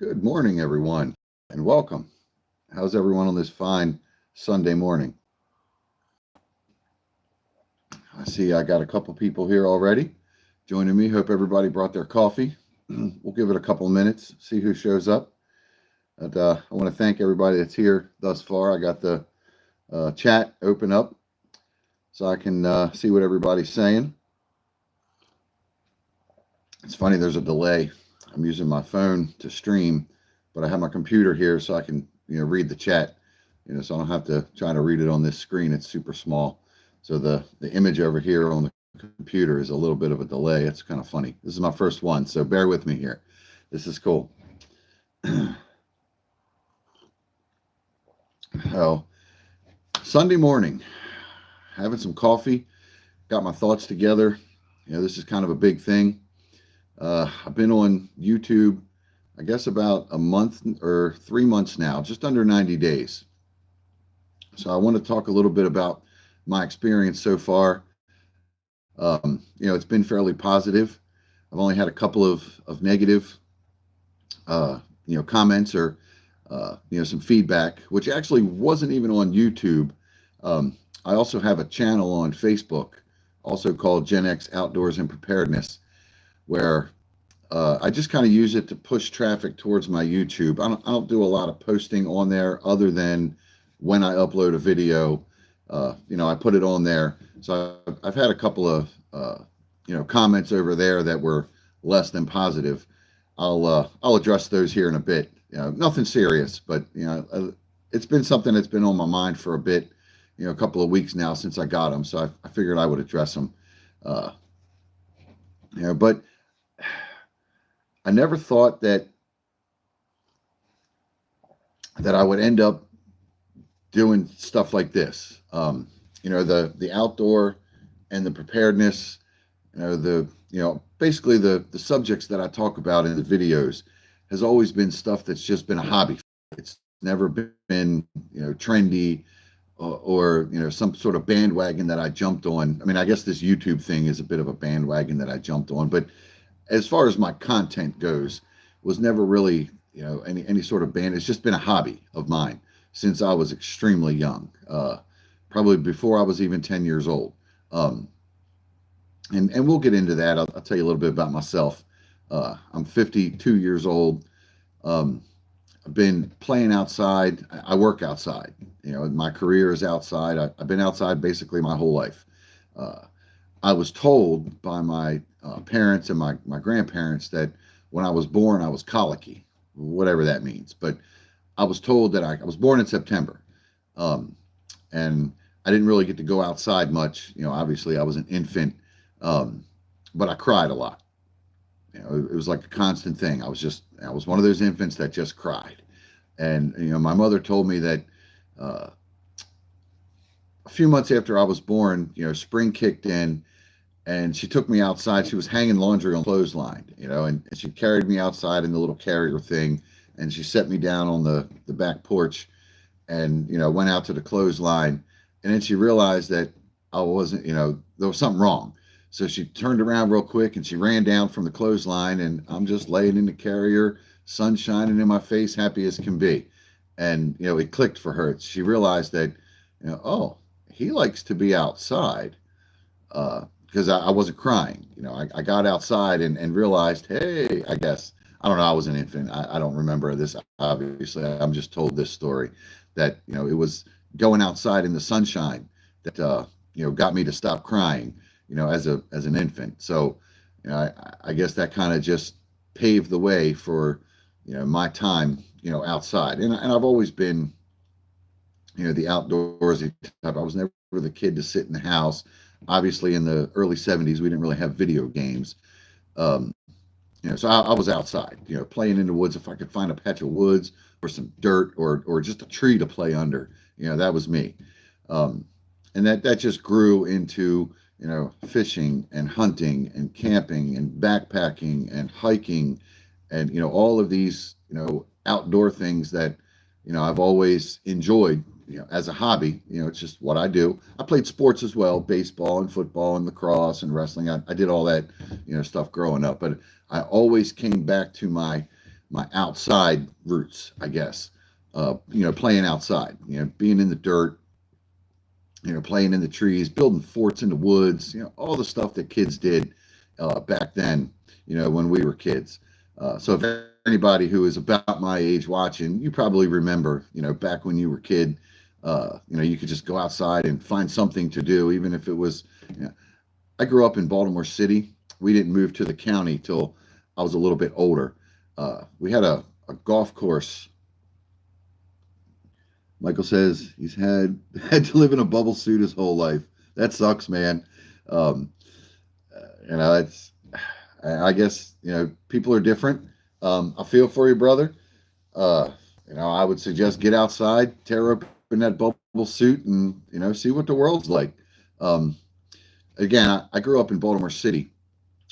Good morning, everyone, and welcome. How's everyone on this fine Sunday morning? I see I got a couple people here already joining me. Hope everybody brought their coffee. We'll give it a couple of minutes, see who shows up. And I want to thank everybody that's here thus far. I got the chat open up so I can see what everybody's saying. It's funny, there's a delay. I'm using my phone to stream, but I have my computer here so I can read the chat. So I don't have to try to read it on this screen. It's super small. So the image over here on the computer is a little bit of a delay. It's kind of funny. This is my first one, so bear with me here. This is cool. Oh, Sunday morning, having some coffee, got my thoughts together. This is kind of a big thing. I've been on YouTube, I guess about a month or 3 months now, just under 90 days. So I want to talk a little bit about my experience so far. It's been fairly positive. I've only had a couple of negative, comments or, some feedback, which actually wasn't even on YouTube. I also have a channel on Facebook, also called X Outdoors Preparedness, where I just kind of use it to push traffic towards my YouTube. I don't do a lot of posting on there other than when I upload a video. I put it on there. So I've had a couple of comments over there that were less than positive. I'll address those here in a bit. Nothing serious, but it's been something that's been on my mind for a bit. A couple of weeks now since I got them, so I figured I would address them. But I never thought that I would end up doing stuff like this. The outdoor and the preparedness, basically the subjects that I talk about in the videos has always been stuff that's just been a hobby. It's never been, trendy or some sort of bandwagon that I jumped on. I mean, I guess this YouTube thing is a bit of a bandwagon that I jumped on, but as far as my content goes, was never really, any sort of band. It's just been a hobby of mine since I was extremely young, probably before I was even 10 years old. And we'll get into that. I'll tell you a little bit about myself. I'm 52 years old. I've been playing outside. I work outside. My career is outside. I've been outside basically my whole life. I was told by my parents and my grandparents that when I was born, I was colicky, whatever that means. But I was told that I was born in September. And I didn't really get to go outside much. Obviously I was an infant, but I cried a lot. It was like a constant thing. I was one of those infants that just cried. And, my mother told me that a few months after I was born, spring kicked in and she took me outside. She was hanging laundry on clothesline, and she carried me outside in the little carrier thing. And she set me down on the back porch and, went out to the clothesline. And then she realized that I wasn't, there was something wrong. So she turned around real quick and she ran down from the clothesline, and I'm just laying in the carrier, sun shining in my face, happy as can be. And, it clicked for her. She realized that, oh, he likes to be outside, because I wasn't crying. I got outside and realized, hey, I guess, I don't know, I was an infant. I don't remember this. Obviously, I'm just told this story that, it was going outside in the sunshine that, got me to stop crying, as an infant. So, I guess that kind of just paved the way for, my time, outside. And I've always been, the outdoorsy type. I was never the kid to sit in the house. Obviously, in the early 70s, we didn't really have video games. So I was outside, playing in the woods. If I could find a patch of woods or some dirt or just a tree to play under, that was me. And that just grew into, fishing and hunting and camping and backpacking and hiking and, all of these, outdoor things that, I've always enjoyed, as a hobby. It's just what I do. I played sports as well, baseball and football and lacrosse and wrestling. I did all that, stuff growing up, but I always came back to my my outside roots, I guess. Playing outside, being in the dirt, playing in the trees, building forts in the woods, all the stuff that kids did back then, when we were kids. So if anybody who is about my age watching, you probably remember, back when you were a kid, you could just go outside and find something to do, even if it was, I grew up in Baltimore City. We didn't move to the county till I was a little bit older. We had a golf course. Michael says he's had to live in a bubble suit his whole life. That sucks, man. Um, it's I guess people are different. I feel for you, brother. Uh, I would suggest get outside, tear open that bubble suit, and see what the world's like. Um, Again, I grew up in Baltimore City.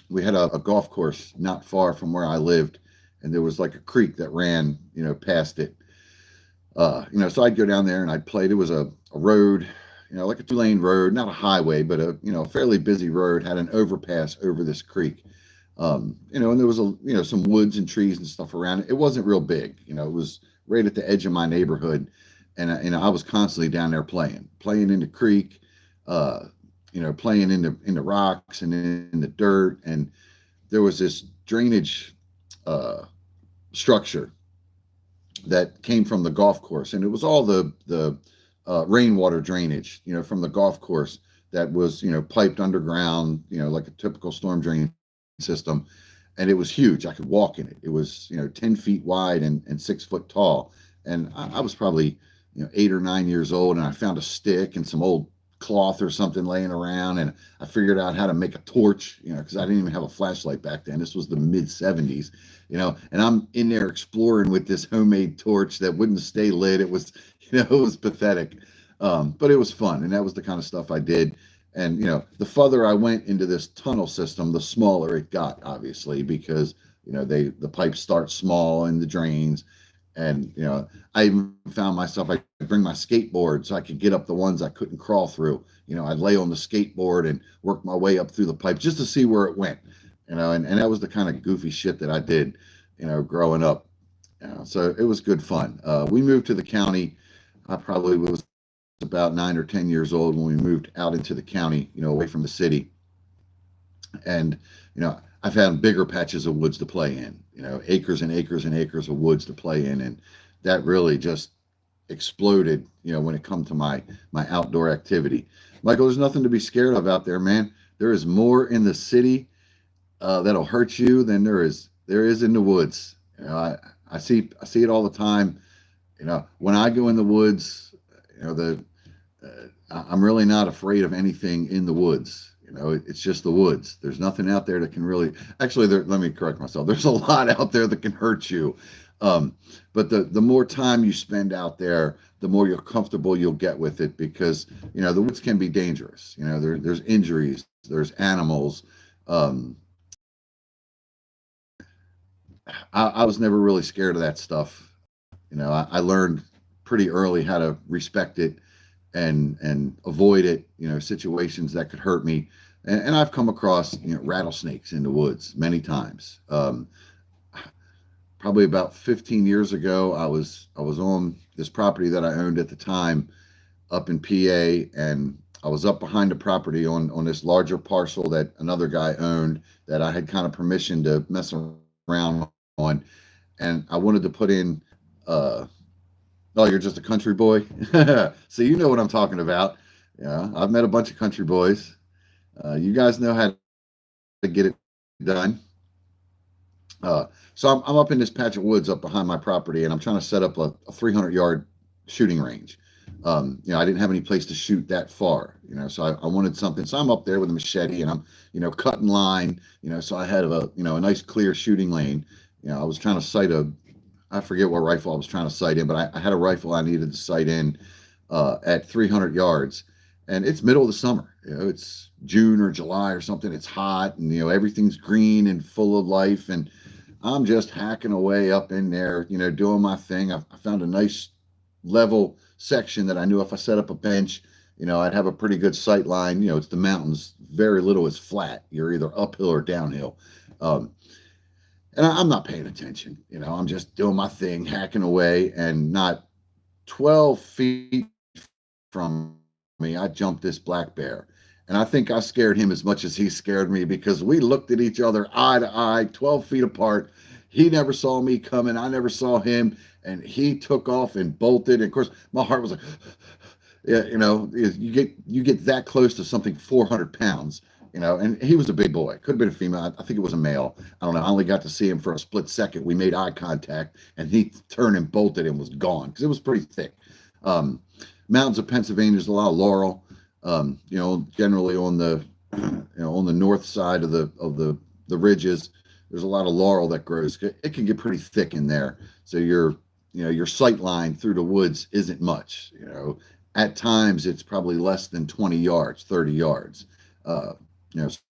We had a golf course not far from where I lived, and there was like a creek that ran past it. So I'd go down there and I'd play. There was a road, like a 2-lane road, not a highway, but a fairly busy road, had an overpass over this creek. And there was some woods and trees and stuff around it. It wasn't real big, it was right at the edge of my neighborhood, and I was constantly down there playing in the creek, playing in the rocks and in the dirt, and there was this drainage structure that came from the golf course, and it was all the rainwater drainage, from the golf course that was piped underground, like a typical storm drain system, and it was huge. I could walk in it. It was 10 feet wide and 6 foot tall, and I was probably 8 or 9 years old, and I found a stick and some old cloth or something laying around, and I figured out how to make a torch, because I didn't even have a flashlight back then. This was the mid 70s, and I'm in there exploring with this homemade torch that wouldn't stay lit. It was it was pathetic, but it was fun, and that was the kind of stuff I did. And the further I went into this tunnel system, the smaller it got, obviously, because the pipes start small in the drains. And I even found myself, I could bring my skateboard so I could get up the ones I couldn't crawl through. I'd lay on the skateboard and work my way up through the pipe just to see where it went. And that was the kind of goofy shit that I did growing up. So it was good fun. We moved to the county. I probably was about 9 or 10 years old when we moved out into the county, away from the city. And I found bigger patches of woods to play in, acres and acres and acres of woods to play in, and that really just exploded, when it come to my outdoor activity. Michael, there's nothing to be scared of out there, man. There is more in the city that'll hurt you than there is in the woods. I see it all the time. When I go in the woods, I'm really not afraid of anything in the woods. It's just the woods. There's nothing out there that can really, actually, let me correct myself. There's a lot out there that can hurt you. But the more time you spend out there, the more you're comfortable you'll get with it, because, the woods can be dangerous. There's injuries, there's animals. I was never really scared of that stuff. I learned pretty early how to respect it and avoid it, situations that could hurt me. And I've come across, rattlesnakes in the woods many times. Probably about 15 years ago, I was on this property that I owned at the time up in PA, and I was up behind the property on this larger parcel that another guy owned that I had kind of permission to mess around on. And I wanted to put in, oh, you're just a country boy? So you know what I'm talking about. Yeah, I've met a bunch of country boys. You guys know how to get it done. So I'm up in this patch of woods up behind my property, and I'm trying to set up a 300-yard shooting range. I didn't have any place to shoot that far, so I wanted something. So I'm up there with a machete, and I'm, cutting line, so I had a nice clear shooting lane. I was trying to sight I forget what rifle I was trying to sight in, but I had a rifle I needed to sight in at 300 yards. And it's middle of the summer. It's June or July or something. It's hot, and everything's green and full of life. And I'm just hacking away up in there, doing my thing. I found a nice level section that I knew if I set up a bench, I'd have a pretty good sight line. It's the mountains. Very little is flat. You're either uphill or downhill. And I'm not paying attention. I'm just doing my thing, hacking away, and not 12 feet from me, I jumped this black bear. And I think I scared him as much as he scared me, because we looked at each other eye to eye, 12 feet apart. He never saw me coming. I never saw him. And he took off and bolted. And of course, my heart was like, yeah, you get that close to something 400 pounds, and he was a big boy. Could have been a female. I think it was a male. I don't know. I only got to see him for a split second. We made eye contact, and he turned and bolted and was gone, because it was pretty thick. Um, Mountains of Pennsylvania, there's a lot of laurel. Generally on the on the north side of the ridges, there's a lot of laurel that grows. It can get pretty thick in there. So your sight line through the woods isn't much. At times it's probably less than 20 yards, 30 yards. So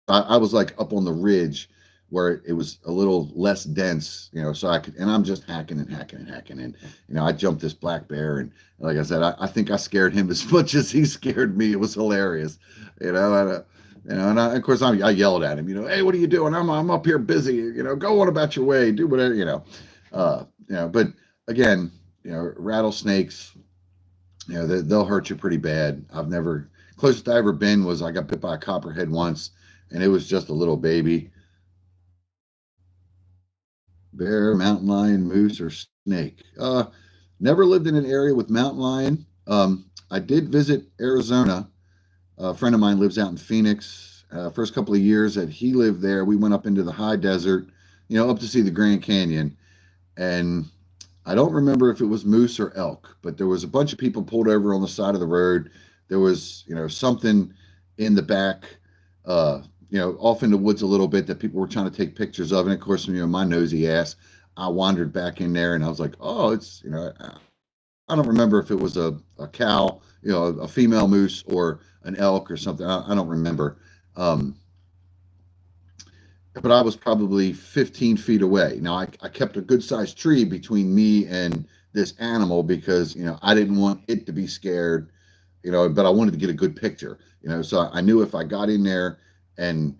I was like up on the ridge where it was a little less dense, so I could, and I'm just hacking and hacking and hacking. And, I jumped this black bear, and like I said, I think I scared him as much as he scared me. It was hilarious, of course I yelled at him, hey, what are you doing? I'm up here busy, go on about your way, do whatever, but again, rattlesnakes, they'll hurt you pretty bad. Closest I ever been was I got bit by a copperhead once, and it was just a little baby. Bear, mountain lion, moose, or snake. Never lived in an area with mountain lion. I did visit Arizona. A friend of mine lives out in Phoenix. First couple of years that he lived there, we went up into the high desert, up to see the Grand Canyon. And I don't remember if it was moose or elk, but there was a bunch of people pulled over on the side of the road. There was, something in the back, off in the woods a little bit, that people were trying to take pictures of. And of course, my nosy ass, I wandered back in there, and I was like, oh, it's, I don't remember if it was a cow, a female moose, or an elk or something. I don't remember. But I was probably 15 feet away. Now, I kept a good sized tree between me and this animal, because, I didn't want it to be scared, but I wanted to get a good picture, so I knew if I got in there and,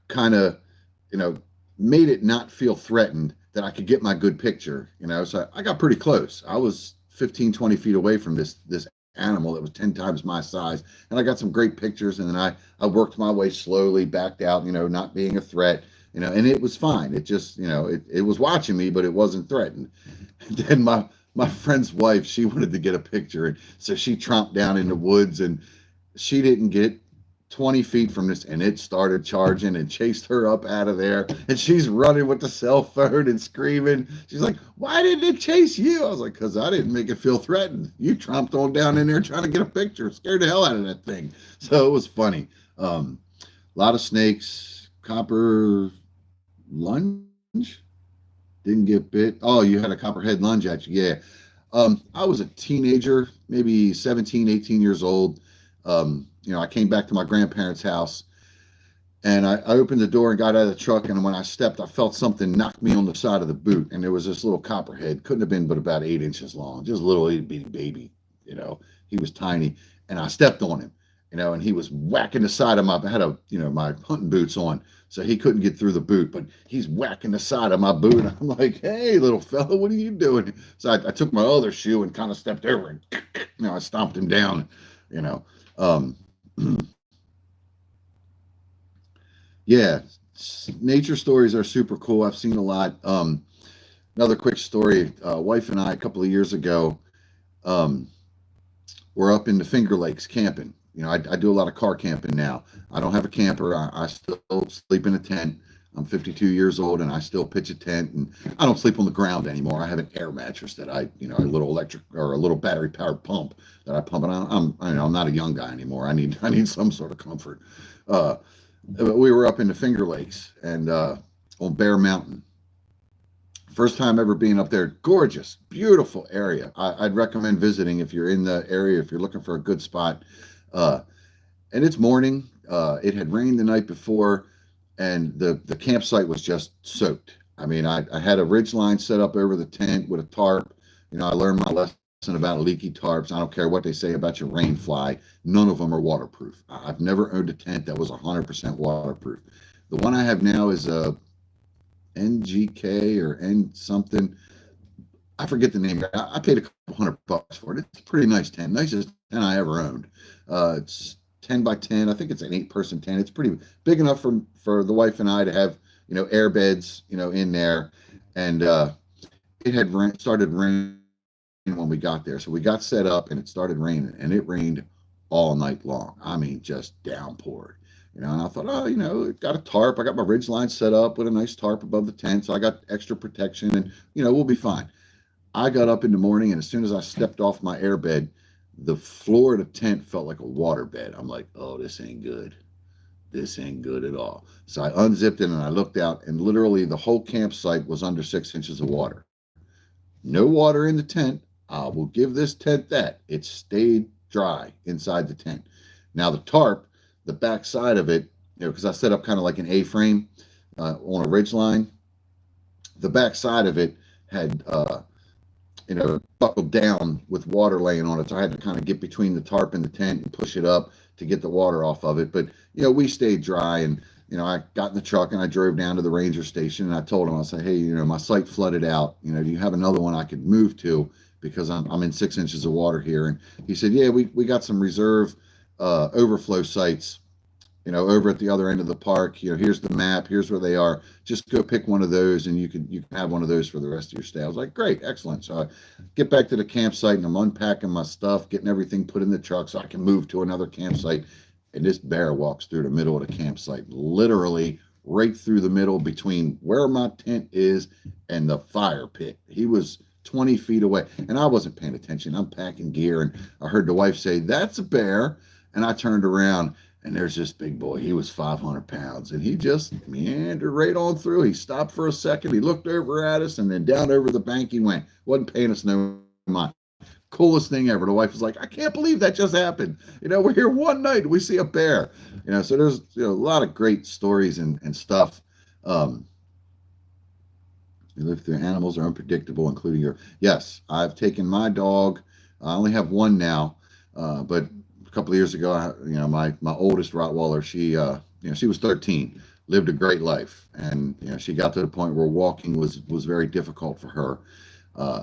kind of, made it not feel threatened, that I could get my good picture, so I got pretty close. I was 15, 20 feet away from this animal that was 10 times my size, and I got some great pictures. And then I worked my way slowly, backed out, not being a threat, and it was fine. It just, it was watching me, but it wasn't threatened. And then my friend's wife, she wanted to get a picture, and so she tromped down in the woods, and she didn't get 20 feet from this, and it started charging and chased her up out of there. And she's running with the cell phone and screaming. She's like, why didn't it chase you? I was like, because I didn't make it feel threatened. You tromped on down in there trying to get a picture, scared the hell out of that thing. So it was funny. A lot of snakes. Copper lunge, didn't get bit. Oh, you had a copperhead lunge at you. Yeah. I was a teenager, maybe 17, 18 years old. I came back to my grandparents' house, and I opened the door and got out of the truck. And when I stepped, I felt something knock me on the side of the boot. And there was this little copperhead, couldn't have been but about 8 inches long, just a little itty bitty baby. He was tiny, and I stepped on him, and he was whacking the side of I had my hunting boots on, so he couldn't get through the boot, but he's whacking the side of my boot. And I'm like, hey, little fella, what are you doing? So I took my other shoe and kind of stepped over, and, I stomped him down, yeah, nature stories are super cool. I've seen a lot. Another quick story, wife and I, a couple of years ago, we're up in the Finger Lakes camping. I do a lot of car camping now. I don't have a camper. I still sleep in a tent. I'm 52 years old, and I still pitch a tent, and I don't sleep on the ground anymore. I have an air mattress that a little electric, or a little battery powered pump that I pump. And I'm not a young guy anymore. I need some sort of comfort. We were up in the Finger Lakes, and on Bear Mountain. First time ever being up there. Gorgeous, beautiful area. I'd recommend visiting if you're in the area, if you're looking for a good spot. And it's morning. It had rained the night before, and the campsite was just soaked. I mean, I had a ridge line set up over the tent with a tarp. I learned my lesson about leaky tarps. I don't care what they say about your rain fly. None of them are waterproof. I've never owned a tent that was 100% waterproof. The one I have now is NGK or N something. I forget the name. I paid a couple $100 for it. It's a pretty nice tent, nicest tent I ever owned. It's 10 by 10. I think it's an 8-person tent. It's pretty big enough for the wife and I to have, air beds, in there. And it had started raining when we got there. So we got set up and it started raining, and it rained all night long. I mean, just downpoured. And I thought, oh, got a tarp. I got my ridge line set up with a nice tarp above the tent. So I got extra protection, and, we'll be fine. I got up in the morning, and as soon as I stepped off my airbed, the floor of the tent felt like a water bed. I'm like, oh, this ain't good. This ain't good at all. So I unzipped it and I looked out, and literally the whole campsite was under 6 inches of water. No water in the tent. I will give this tent that. It stayed dry inside the tent. Now the tarp, the back side of it, because I set up kind of like an A-frame on a ridge line, the back side of it had buckled down with water laying on it. So I had to kind of get between the tarp and the tent and push it up to get the water off of it. But, we stayed dry, and, I got in the truck and I drove down to the ranger station, and I told him, I said, hey, my site flooded out. Do you have another one I could move to? Because I'm in 6 inches of water here. And he said, yeah, we got some reserve overflow sites, over at the other end of the park. Here's the map. Here's where they are. Just go pick one of those, and you can have one of those for the rest of your stay. I was like, great, excellent. So I get back to the campsite, and I'm unpacking my stuff, getting everything put in the truck so I can move to another campsite. And this bear walks through the middle of the campsite, literally right through the middle between where my tent is and the fire pit. He was 20 feet away, and I wasn't paying attention. I'm packing gear, and I heard the wife say, that's a bear. And I turned around, and there's this big boy. He was 500 pounds, and he just meandered right on through. He stopped for a second. He looked over at us, and then down over the bank he went. Wasn't paying us no mind. Coolest thing ever. The wife was like, I can't believe that just happened. We're here one night, we see a bear. So there's a lot of great stories and stuff. You live through animals are unpredictable, including yes, I've taken my dog. I only have one now, but a couple of years ago, my oldest Rottweiler, she was 13, lived a great life, and she got to the point where walking was very difficult for her.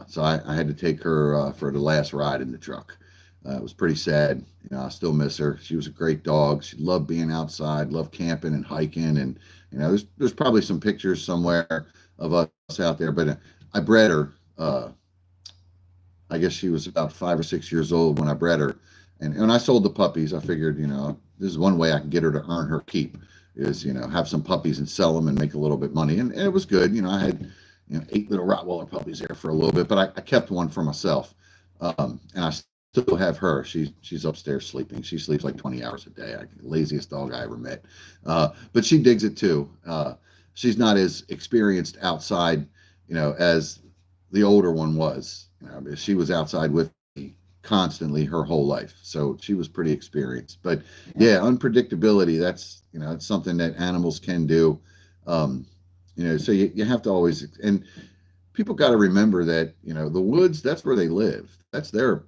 So I had to take her for the last ride in the truck. It was pretty sad. I still miss her. She was a great dog. She loved being outside, loved camping and hiking, and there's probably some pictures somewhere of us out there. But I bred her. I guess she was about 5 or 6 years old when I bred her. And when I sold the puppies, I figured, this is one way I can get her to earn her keep is, have some puppies and sell them and make a little bit of money. And it was good. I had, 8 little Rottweiler puppies there for a little bit, but I kept one for myself. And I still have her. She's upstairs sleeping. She sleeps like 20 hours a day. Laziest dog I ever met. But she digs it too. She's not as experienced outside, as the older one was. She was outside with me constantly her whole life, so she was pretty experienced. But yeah, unpredictability, that's it's something that animals can do. So you have to always, and people got to remember that the woods, that's where they live, that's their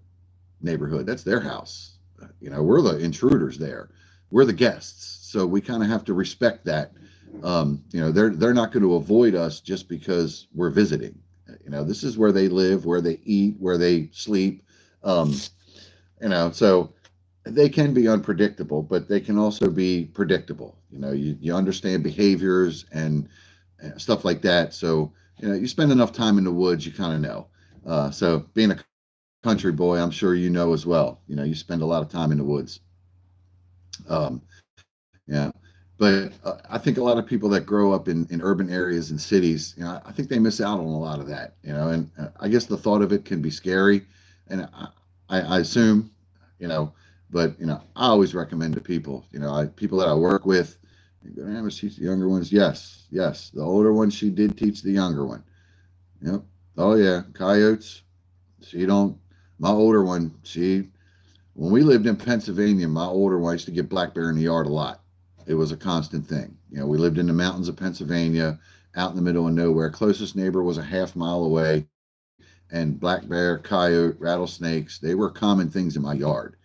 neighborhood, that's their house. We're the intruders there, we're the guests, so we kind of have to respect that. They're not going to avoid us just because we're visiting. This is where they live, where they eat, where they sleep. So they can be unpredictable, but they can also be predictable. You understand behaviors and stuff like that. So, you spend enough time in the woods, you kind of know. So being a country boy, I'm sure as well. You spend a lot of time in the woods. Yeah. But I think a lot of people that grow up in urban areas and cities, I think they miss out on a lot of that, and I guess the thought of it can be scary. And I assume, but, I always recommend to people, people that I work with, you go, teach the younger ones. Yes. The older one, she did teach the younger one. Yep. Oh yeah. Coyotes. My older one, when we lived in Pennsylvania, my older one used to get black bear in the yard a lot. It was a constant thing. We lived in the mountains of Pennsylvania, out in the middle of nowhere. Closest neighbor was a half-mile away, and black bear, coyote, rattlesnakes, they were common things in my yard.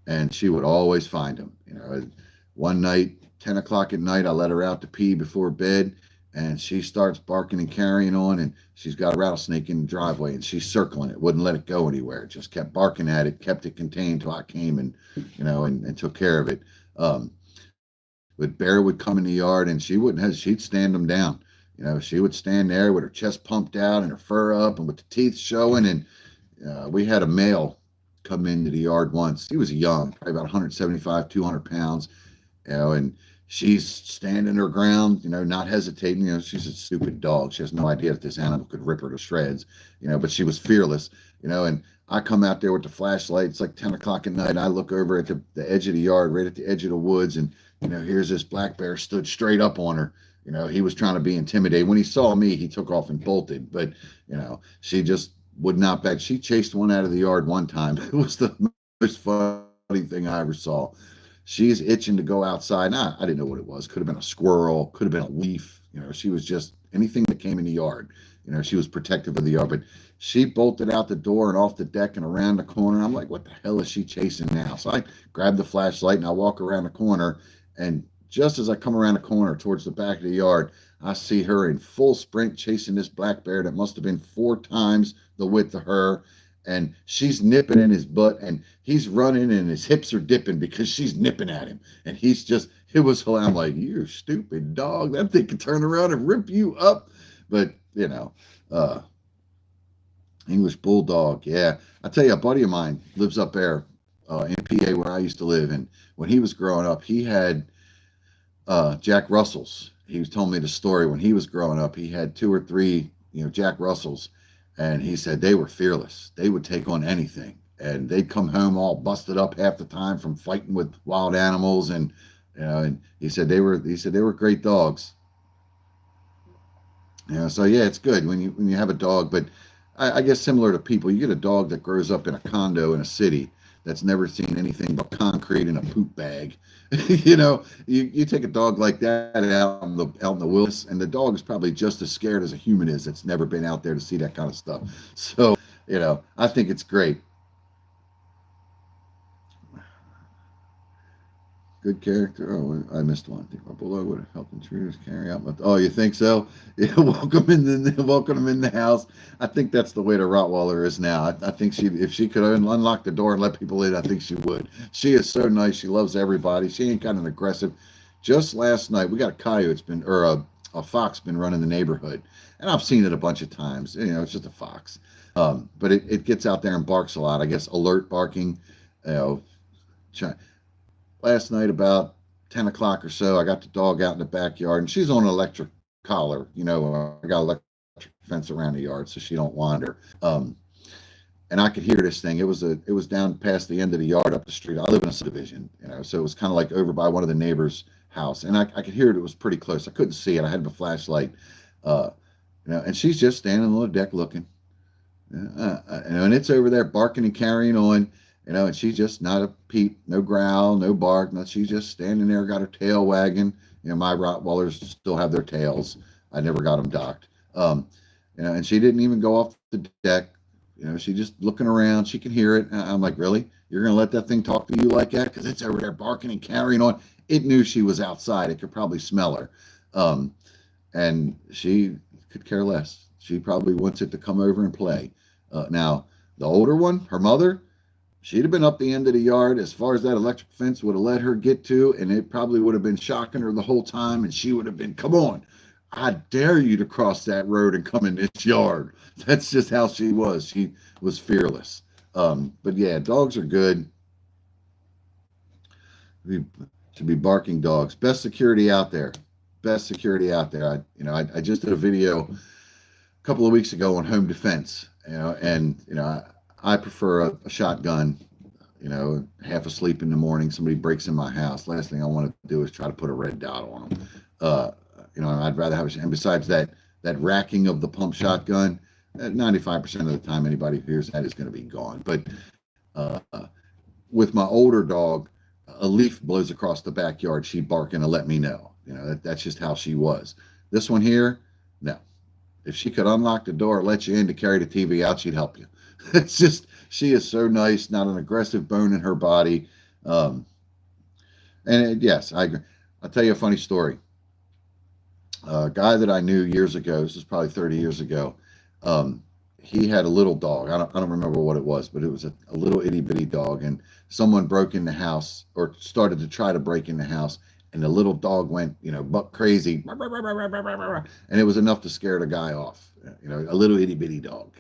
And she would always find them. One night, 10 o'clock at night, I let her out to pee before bed, and she starts barking and carrying on, and she's got a rattlesnake in the driveway, and she's circling it, wouldn't let it go anywhere, just kept barking at it, kept it contained till I came and and took care of it. um, but Bear would come in the yard, and she wouldn't have, she'd stand them down. She would stand there with her chest pumped out and her fur up and with the teeth showing. And we had a male come into the yard once. He was young, probably about 175, 200 pounds, and she's standing her ground, not hesitating. She's a stupid dog. She has no idea that this animal could rip her to shreds, but she was fearless, and I come out there with the flashlight. It's like 10 o'clock at night. I look over at the edge of the yard, right at the edge of the woods, and here's this black bear stood straight up on her. He was trying to be intimidated. When he saw me, he took off and bolted, but she just would not back. She chased one out of the yard one time. It was the most funny thing I ever saw. She's itching to go outside. I didn't know what it was. Could have been a squirrel, could have been a leaf. She was just anything that came in the yard. She was protective of the yard, but she bolted out the door and off the deck and around the corner. I'm like, what the hell is she chasing now? So I grabbed the flashlight and I walk around the corner, and just as I come around the corner towards the back of the yard, I see her in full sprint chasing this black bear that must have been 4 times the width of her. And she's nipping in his butt, and he's running, and his hips are dipping because she's nipping at him. And it was hilarious. I'm like, you stupid dog. That thing could turn around and rip you up. But, English Bulldog. Yeah. I tell you, a buddy of mine lives up there in PA where I used to live. And when he was growing up, he had Jack Russells. He was telling me the story. When he was growing up, he had 2 or 3, Jack Russells. And he said they were fearless. They would take on anything. And they'd come home all busted up half the time from fighting with wild animals. And, and he said they were great dogs. So yeah, it's good when you have a dog. But I guess similar to people, you get a dog that grows up in a condo in a city that's never seen anything but concrete in a poop bag. You take a dog like that out in the wilderness, and the dog is probably just as scared as a human is that's never been out there to see that kind of stuff. So, I think it's great. Good character. Oh, I missed one. I think my bulldog would have helped intruders carry out my. Oh, you think so? Yeah, welcome them in the house. I think that's the way the Rottweiler is now. I think if she could unlock the door and let people in, I think she would. She is so nice. She loves everybody. She ain't got an aggressive. Just last night, we got a coyote a fox been running the neighborhood, and I've seen it a bunch of times. It's just a fox, but it gets out there and barks a lot. I guess alert barking. Last night about 10 o'clock or so, I got the dog out in the backyard, and she's on an electric collar. I got electric fence around the yard so she don't wander. And I could hear this thing. It was down past the end of the yard up the street. I live in a subdivision, so it was kind of like over by one of the neighbors' house, and I could hear it. It was pretty close. I couldn't see it. I had the flashlight, and she's just standing on the deck looking, and it's over there barking and carrying on. And she's just not a peep, no growl, no bark. No, she's just standing there, got her tail wagging. My Rottweilers still have their tails. I never got them docked. And she didn't even go off the deck. She just looking around. She can hear it. I'm like, really? You're going to let that thing talk to you like that? Because it's over there barking and carrying on. It knew she was outside. It could probably smell her. And she could care less. She probably wants it to come over and play. Now, the older one, her mother, she'd have been up the end of the yard as far as that electric fence would have let her get to, and it probably would have been shocking her the whole time, and she would have been, come on, I dare you to cross that road and come in this yard. That's just how she was. She was fearless. But yeah, dogs are good. Should be barking dogs. Best security out there. Best security out there. I just did a video a couple of weeks ago on home defense, I prefer a shotgun, half asleep in the morning, somebody breaks in my house. Last thing I want to do is try to put a red dot on them. I'd rather have and besides that racking of the pump shotgun, 95% of the time anybody who hears that is going to be gone. But with my older dog, a leaf blows across the backyard, she'd bark and let me know. That's just how she was. This one here, no. If she could unlock the door, let you in to carry the TV out, she'd help you. It's just, she is so nice, not an aggressive bone in her body. Yes, I agree. I'll tell you a funny story. A guy that I knew years ago, this was probably 30 years ago. Um, he had a little dog. I don't remember what it was, but it was a little itty bitty dog. And someone broke in the house or started to try to break in the house. And the little dog went, buck crazy. And it was enough to scare the guy off. A little itty bitty dog.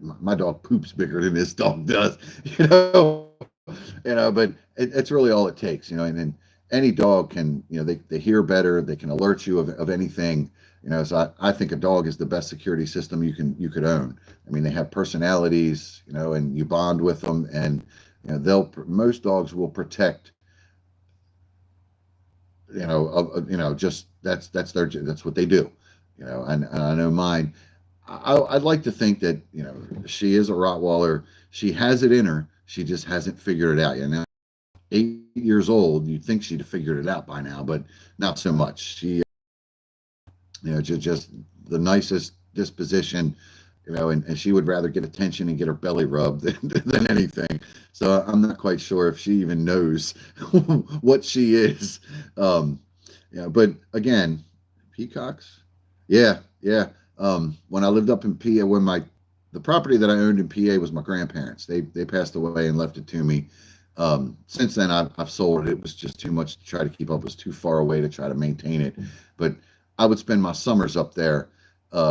My dog poops bigger than this dog does, but it's really all it takes, and then any dog can, they hear better, they can alert you of anything, so I think a dog is the best security system you could own. I mean, they have personalities, and you bond with them, and most dogs will protect, just that's what they do, and I know mine. I'd like to think that she is a Rottweiler. She has it in her. She just hasn't figured it out yet. Now, 8 years old, you'd think she'd have figured it out by now, but not so much. She, just the nicest disposition, and she would rather get attention and get her belly rubbed than anything. So I'm not quite sure if she even knows what she is. But again, peacocks. Yeah, yeah. When I lived up in PA, the property that I owned in PA was my grandparents. They passed away and left it to me. Since then, I've sold it. It was just too much to try to keep up. It was too far away to try to maintain it. But I would spend my summers up there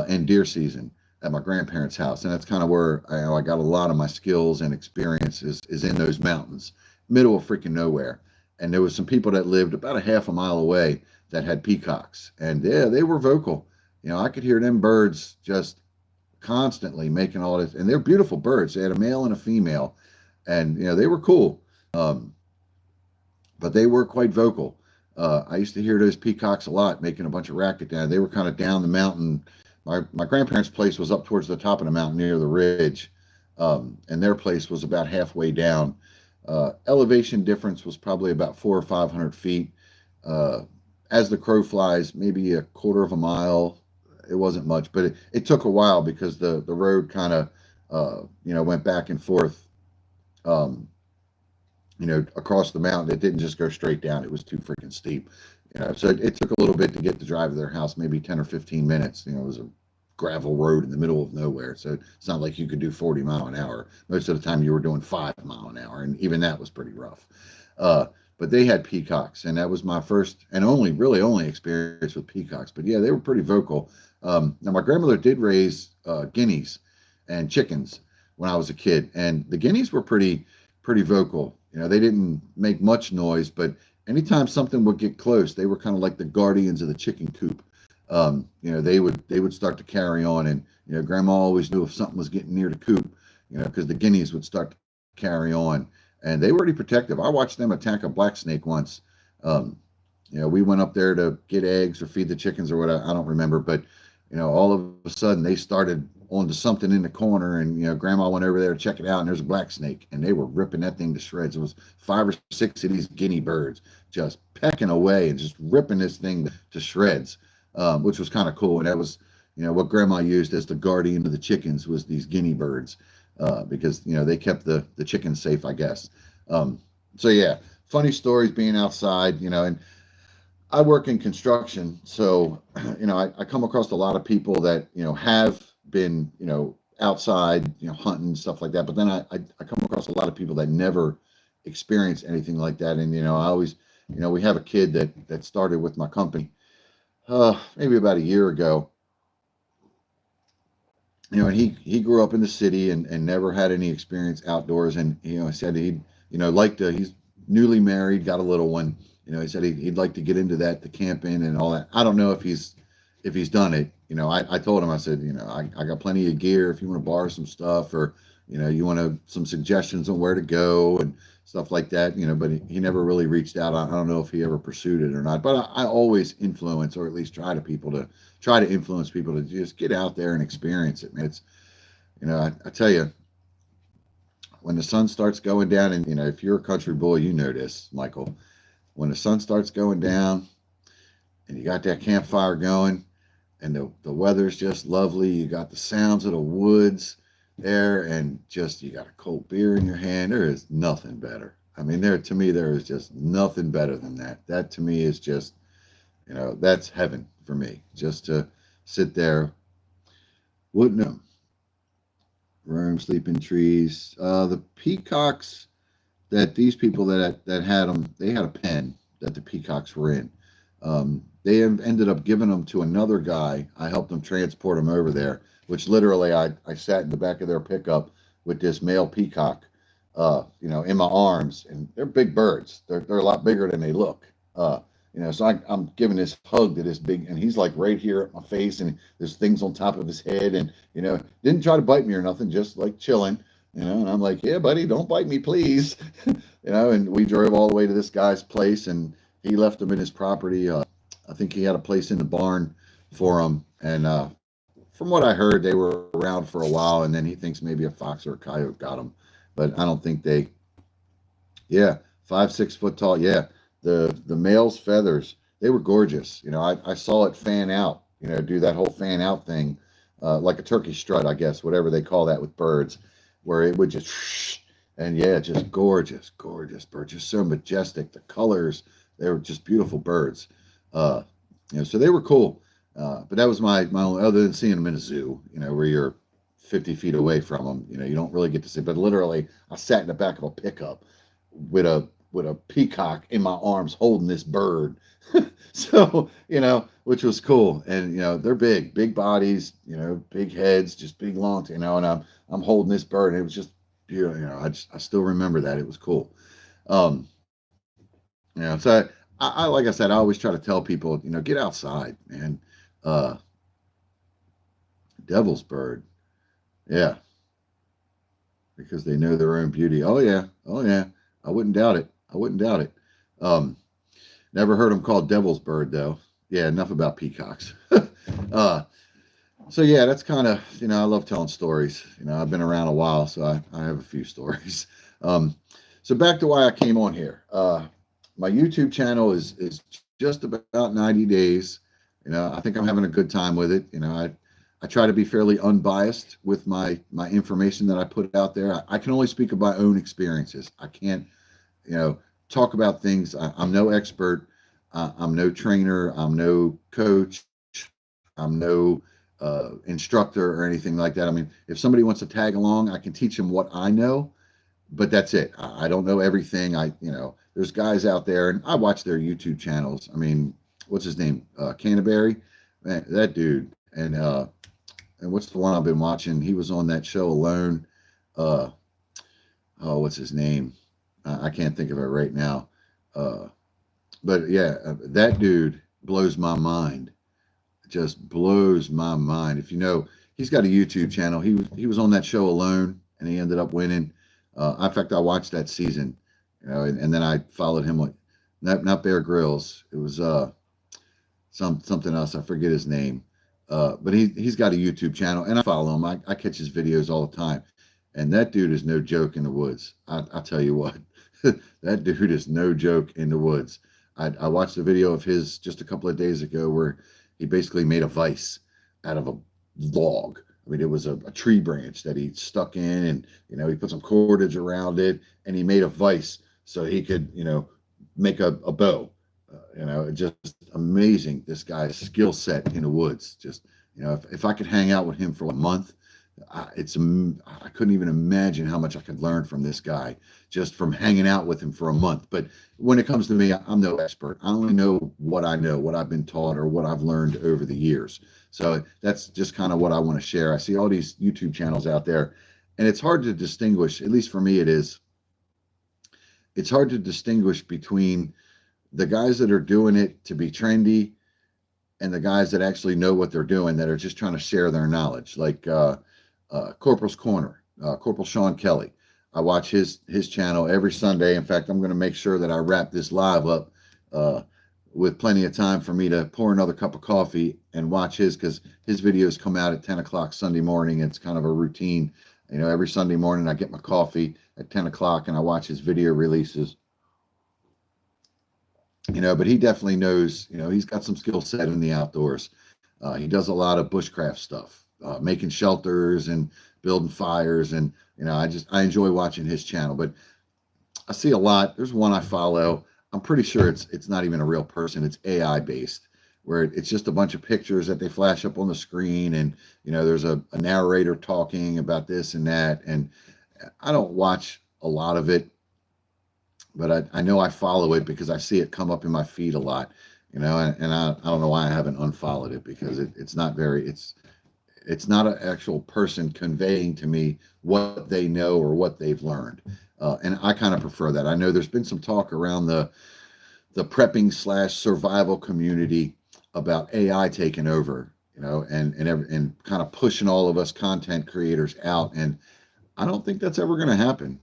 in deer season at my grandparents' house, and that's kind of where I got a lot of my skills and experiences is in those mountains, middle of freaking nowhere. And there was some people that lived about a half a mile away that had peacocks, and yeah, they were vocal. I could hear them birds just constantly making all this, and they're beautiful birds. They had a male and a female, and they were cool. Um, but they were quite vocal. I used to hear those peacocks a lot, making a bunch of racket down. They were kind of down the mountain. My grandparents' place was up towards the top of the mountain near the ridge, and their place was about halfway down. Elevation difference was probably about 400 or 500 feet. Uh, as the crow flies, maybe a quarter of a mile. It wasn't much, but it took a while because the road kind of went back and forth. Um, across the mountain. It didn't just go straight down. It was too freaking steep. So it took a little bit to get to drive to their house, maybe 10 or 15 minutes. It was a gravel road in the middle of nowhere. So it's not like you could do 40 mile an hour. Most of the time you were doing 5 mile an hour. And even that was pretty rough. But they had peacocks, and that was my first and really only experience with peacocks. But yeah, they were pretty vocal. Now my grandmother did raise guineas and chickens when I was a kid, and the guineas were pretty vocal. They didn't make much noise, but anytime something would get close, they were kind of like the guardians of the chicken coop. They would start to carry on, and Grandma always knew if something was getting near the coop, because the guineas would start to carry on, and they were pretty protective. I watched them attack a black snake once. We went up there to get eggs or feed the chickens or whatever. I don't remember, but all of a sudden they started onto something in the corner, and Grandma went over there to check it out, and there's a black snake, and they were ripping that thing to shreds. It was 5 or 6 of these guinea birds just pecking away and just ripping this thing to shreds, which was kind of cool. And that was what Grandma used as the guardian of the chickens was these guinea birds, because they kept the chickens safe, I guess. So yeah, funny stories being outside, and I work in construction, so I come across a lot of people that have been outside hunting and stuff like that. But then I come across a lot of people that never experienced anything like that. And I always we have a kid that started with my company maybe about a year ago. And he grew up in the city and never had any experience outdoors. And he said he'd like to. He's newly married, got a little one. He said he'd like to get into that, the camping and all that. I don't know if he's done it. I told him, I said, I got plenty of gear if you want to borrow some stuff, or you want some suggestions on where to go and stuff like that. But he never really reached out. I don't know if he ever pursued it or not. But I always influence, or at least try to influence people to just get out there and experience it, man. It's I tell you, when the sun starts going down, and if you're a country boy, you know this, Michael. When the sun starts going down and you got that campfire going and the weather's just lovely, you got the sounds of the woods there, and just you got a cold beer in your hand, there is nothing better. I mean, to me there is just nothing better than that. That to me is just That's heaven for me, just to sit there. Wouldn't know. Roam, sleep in trees. The peacocks that these people that had them, they had a pen that the peacocks were in. They ended up giving them to another guy. I helped them transport them over there, which literally I sat in the back of their pickup with this male peacock, in my arms, and they're big birds. They're a lot bigger than they look. So I'm giving this hug to this big, and he's like right here at my face, and there's things on top of his head, and didn't try to bite me or nothing, just like chilling. And I'm like, yeah, buddy, don't bite me, please. And we drove all the way to this guy's place, and he left him in his property. I think he had a place in the barn for him. And from what I heard, they were around for a while, and then he thinks maybe a fox or a coyote got them. But I don't think yeah, 5, 6 foot tall. Yeah, the male's feathers, they were gorgeous. I saw it fan out, do that whole fan out thing, like a turkey strut, I guess, whatever they call that with birds, where it would just, and yeah, just gorgeous, gorgeous birds, just so majestic. The colors, they were just beautiful birds. Uh, so they were cool. But that was my only, other than seeing them in a zoo, where you're 50 feet away from them, you don't really get to see. But literally, I sat in the back of a pickup with a peacock in my arms holding this bird. So, which was cool. And, they're big bodies, big heads, just big long, and I'm holding this bird, and it was just beautiful. I still remember that. It was cool. Um, so like I said, I always try to tell people, get outside, man. Uh, Devil's bird. Yeah. Because they know their own beauty. Oh yeah. Oh yeah. I wouldn't doubt it. I wouldn't doubt it. Um, Never heard them called devil's bird though. Yeah, enough about peacocks. uh, so yeah, that's kind of, I love telling stories. I've been around a while, so I have a few stories. Um, so back to why I came on here. My YouTube channel is just about 90 days. I think I'm having a good time with it. I try to be fairly unbiased with my information that I put out there. I can only speak of my own experiences. I can't, talk about things. I'm no expert. I'm no trainer. I'm no coach. I'm no instructor or anything like that. I mean, if somebody wants to tag along, I can teach them what I know, but that's it. I don't know everything. There's guys out there, and I watch their YouTube channels. I mean, what's his name? Canterbury, man, that dude. And what's the one I've been watching? He was on that show Alone. Oh, what's his name? I can't think of it right now. But yeah, that dude blows my mind. Just blows my mind. If he's got a YouTube channel. He was on that show Alone, and he ended up winning. In fact, I watched that season, and then I followed him, like not Bear Grylls. It was something else. I forget his name. But he's got a YouTube channel, and I follow him. I catch his videos all the time, and that dude is no joke in the woods. I'll tell you what, that dude is no joke in the woods. I watched a video of his just a couple of days ago where he basically made a vise out of a log. I mean, it was a tree branch that he stuck in, and he put some cordage around it, and he made a vise so he could make a bow. Just amazing. This guy's skill set in the woods. Just, if I could hang out with him for a month, I couldn't even imagine how much I could learn from this guy just from hanging out with him for a month. But when it comes to me, I'm no expert. I only know, what I've been taught, or what I've learned over the years. So that's just kind of what I want to share. I see all these YouTube channels out there, and it's hard to distinguish, at least for me it is. It's hard to distinguish between the guys that are doing it to be trendy and the guys that actually know what they're doing, that are just trying to share their knowledge, like Corporal's Corner, Corporal Sean Kelly. I watch his channel every Sunday. In fact, I'm going to make sure that I wrap this live up with plenty of time for me to pour another cup of coffee and watch because his videos come out at 10 o'clock Sunday morning. It's kind of a routine. Every Sunday morning I get my coffee at 10 o'clock and I watch his video releases. But he definitely knows, he's got some skill set in the outdoors. He does a lot of bushcraft stuff, making shelters and building fires. And, I enjoy watching his channel, but I see a lot. There's one I follow. I'm pretty sure it's not even a real person. It's AI based. where it's just a bunch of pictures that they flash up on the screen, and there's a narrator talking about this and that. And I don't watch a lot of it, but I know I follow it because I see it come up in my feed a lot, and I don't know why I haven't unfollowed it, because it's not very, it's not an actual person conveying to me what they know or what they've learned. And I kind of prefer that. I know there's been some talk around the prepping / survival community about AI taking over, and kind of pushing all of us content creators out. And I don't think that's ever going to happen.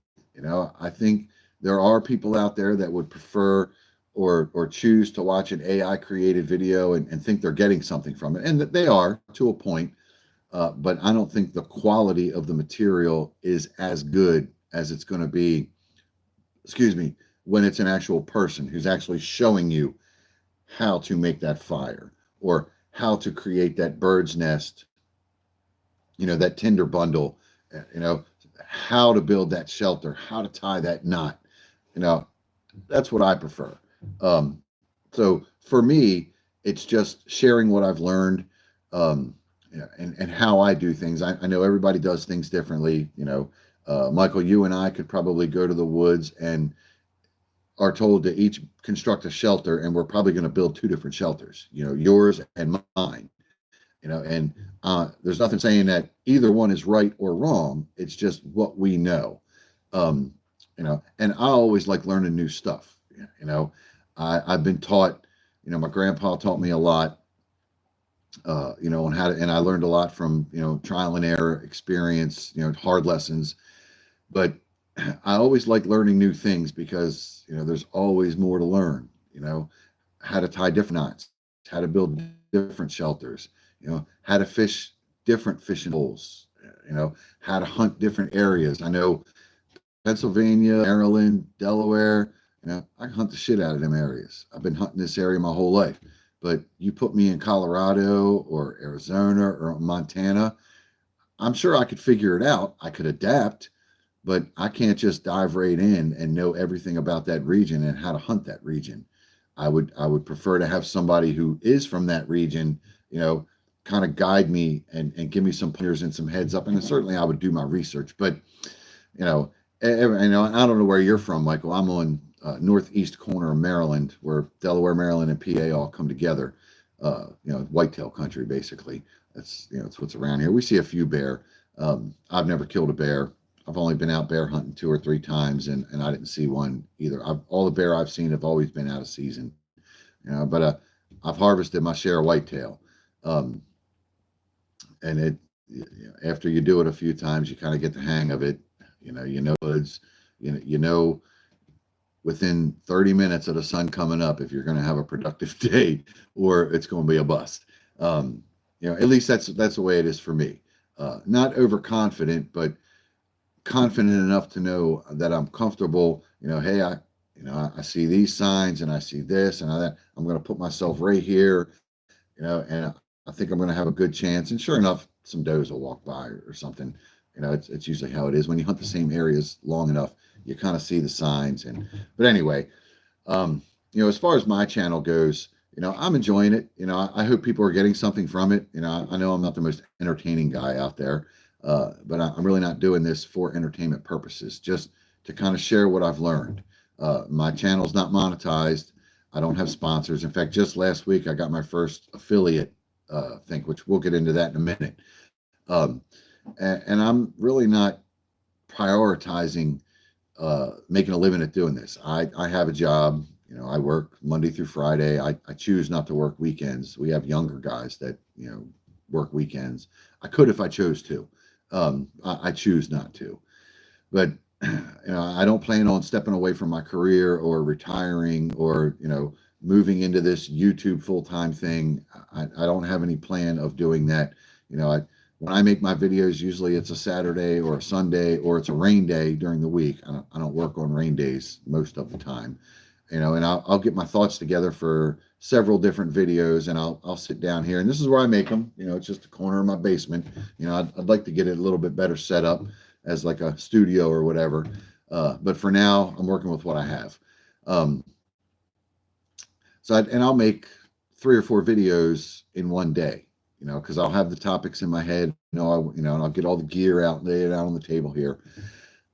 I think there are people out there that would prefer or choose to watch an AI created video and think they're getting something from it, and that they are to a point. But I don't think the quality of the material is as good as it's going to be, excuse me, when it's an actual person who's actually showing you how to make that fire, or how to create that bird's nest, that tinder bundle, how to build that shelter, how to tie that knot. That's what I prefer. So for me, it's just sharing what I've learned, and how I do things. I know everybody does things differently. Michael, you and I could probably go to the woods and are told to each construct a shelter, and we're probably going to build two different shelters, yours and mine, and there's nothing saying that either one is right or wrong. It's just what we know. And I always like learning new stuff. I've been taught, my grandpa taught me a lot, on how to, and I learned a lot from, trial and error experience, hard lessons. But I always like learning new things because, there's always more to learn, how to tie different knots, how to build different shelters, how to fish different fishing holes, how to hunt different areas. I know Pennsylvania, Maryland, Delaware, I can hunt the shit out of them areas. I've been hunting this area my whole life. But you put me in Colorado or Arizona or Montana, I'm sure I could figure it out. I could adapt, but I can't just dive right in and know everything about that region and how to hunt that region. I would prefer to have somebody who is from that region, kind of guide me and give me some pointers and some heads up. And certainly I would do my research. But I don't know where you're from, Michael. I'm on northeast corner of Maryland, where Delaware, Maryland, and PA all come together. Whitetail country, basically. It's what's around here. We see a few bear. I've never killed a bear. I've only been out bear hunting 2 or 3 times, and I didn't see one either. All the bear I've seen have always been out of season. But I've harvested my share of whitetail. And after you do it a few times, you kind of get the hang of it. Woods, within 30 minutes of the sun coming up if you're going to have a productive day or it's going to be a bust. At least that's the way it is for me. Not overconfident, but confident enough to know that I'm comfortable. Hey, I see these signs and I see this and that. I'm going to put myself right here, and I think I'm going to have a good chance. And sure enough, some does will walk by or something. It's usually how it is when you hunt the same areas long enough. You kind of see the signs. But anyway, as far as my channel goes, I'm enjoying it. I hope people are getting something from it. I know I'm not the most entertaining guy out there, but I'm really not doing this for entertainment purposes, just to kind of share what I've learned. My channel's not monetized. I don't have sponsors. In fact, just last week, I got my first affiliate thing, which we'll get into that in a minute. And I'm really not prioritizing making a living at doing this. I have a job. I work Monday through Friday. I choose not to work weekends. We have younger guys that work weekends. I could if I chose to. I choose not to. But I don't plan on stepping away from my career or retiring or moving into this YouTube full-time thing. I don't have any plan of doing that. When I make my videos, usually it's a Saturday or a Sunday, or it's a rain day during the week. I don't work on rain days most of the time, and I'll get my thoughts together for several different videos, and I'll sit down here, and this is where I make them. It's just a corner of my basement. I'd like to get it a little bit better set up as like a studio or whatever. But for now, I'm working with what I have. And I'll make 3 or 4 videos in one day, because I'll have the topics in my head, and I'll get all the gear out, lay it out on the table here,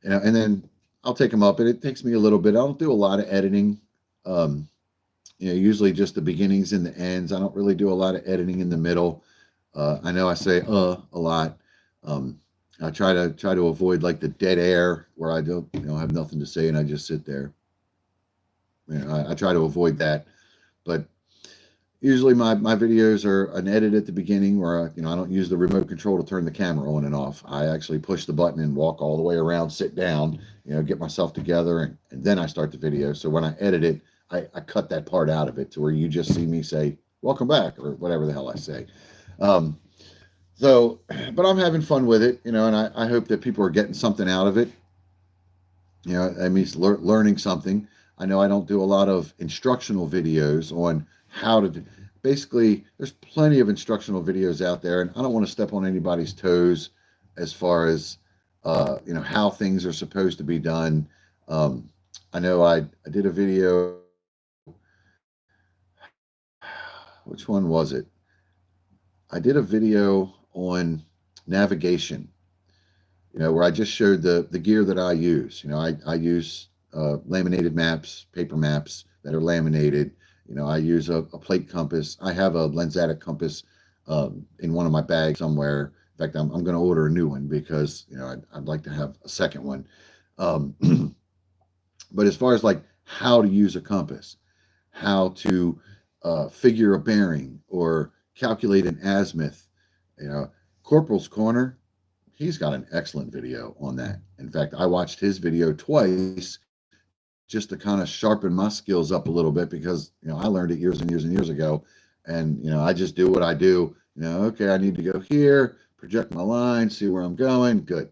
and then I'll take them up, and it takes me a little bit. I don't do a lot of editing. Um, usually just the beginnings and the ends. I don't really do a lot of editing in the middle. I know I say a lot. Um, I try to avoid like the dead air where I don't have nothing to say and I just sit there. I try to avoid that. But usually my videos are an edit at the beginning where I don't use the remote control to turn the camera on and off. I actually push the button and walk all the way around, sit down, get myself together, and then I start the video. So when I edit it, I cut that part out of it to where you just see me say, welcome back, or whatever the hell I say. Um, but I'm having fun with it, and I hope that people are getting something out of it. That means learning something. I know I don't do a lot of instructional videos on how to do. Basically, there's plenty of instructional videos out there, and I don't want to step on anybody's toes as far as how things are supposed to be done. I know I did a video. Which one was it? I did a video on navigation, where I just showed the gear that I use. I use laminated maps, paper maps that are laminated. I use a plate compass. I have a lensatic compass in one of my bags somewhere. In fact, I'm going to order a new one because I'd like to have a second one. But as far as like how to use a compass, how to figure a bearing or calculate an azimuth, Corporal's Corner, he's got an excellent video on that. In fact, I watched his video twice just to kind of sharpen my skills up a little bit because, I learned it years and years and years ago. And, I just do what I do. Okay, I need to go here, project my line, see where I'm going. Good.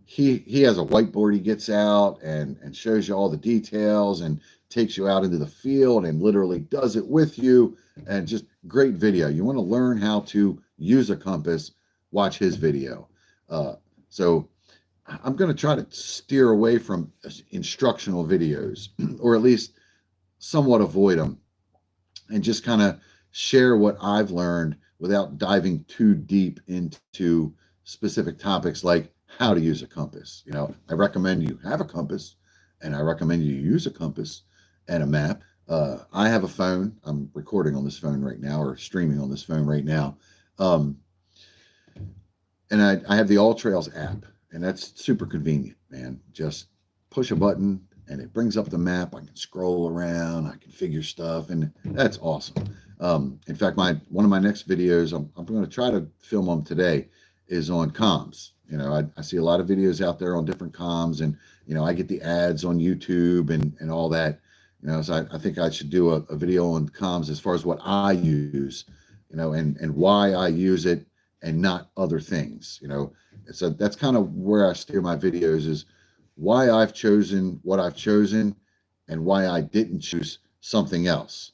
He has a whiteboard he gets out and shows you all the details and takes you out into the field and literally does it with you. And just great video. You want to learn how to use a compass, watch his video. So I'm going to try to steer away from instructional videos, or at least somewhat avoid them, and just kind of share what I've learned without diving too deep into specific topics like how to use a compass. I recommend you have a compass, and I recommend you use a compass and a map. I have a phone. I'm recording on this phone right now, or streaming on this phone right now. And I have the All Trails app, and that's super convenient, man. Just push a button and it brings up the map. I can scroll around, I can figure stuff, and that's awesome. In fact, one of my next videos, I'm going to try to film them today, is on comms. I see a lot of videos out there on different comms, and I get the ads on YouTube and all that. So I think I should do a video on comms as far as what I use, and why I use it and not other things. So that's kind of where I steer my videos, is why I've chosen what I've chosen and why I didn't choose something else.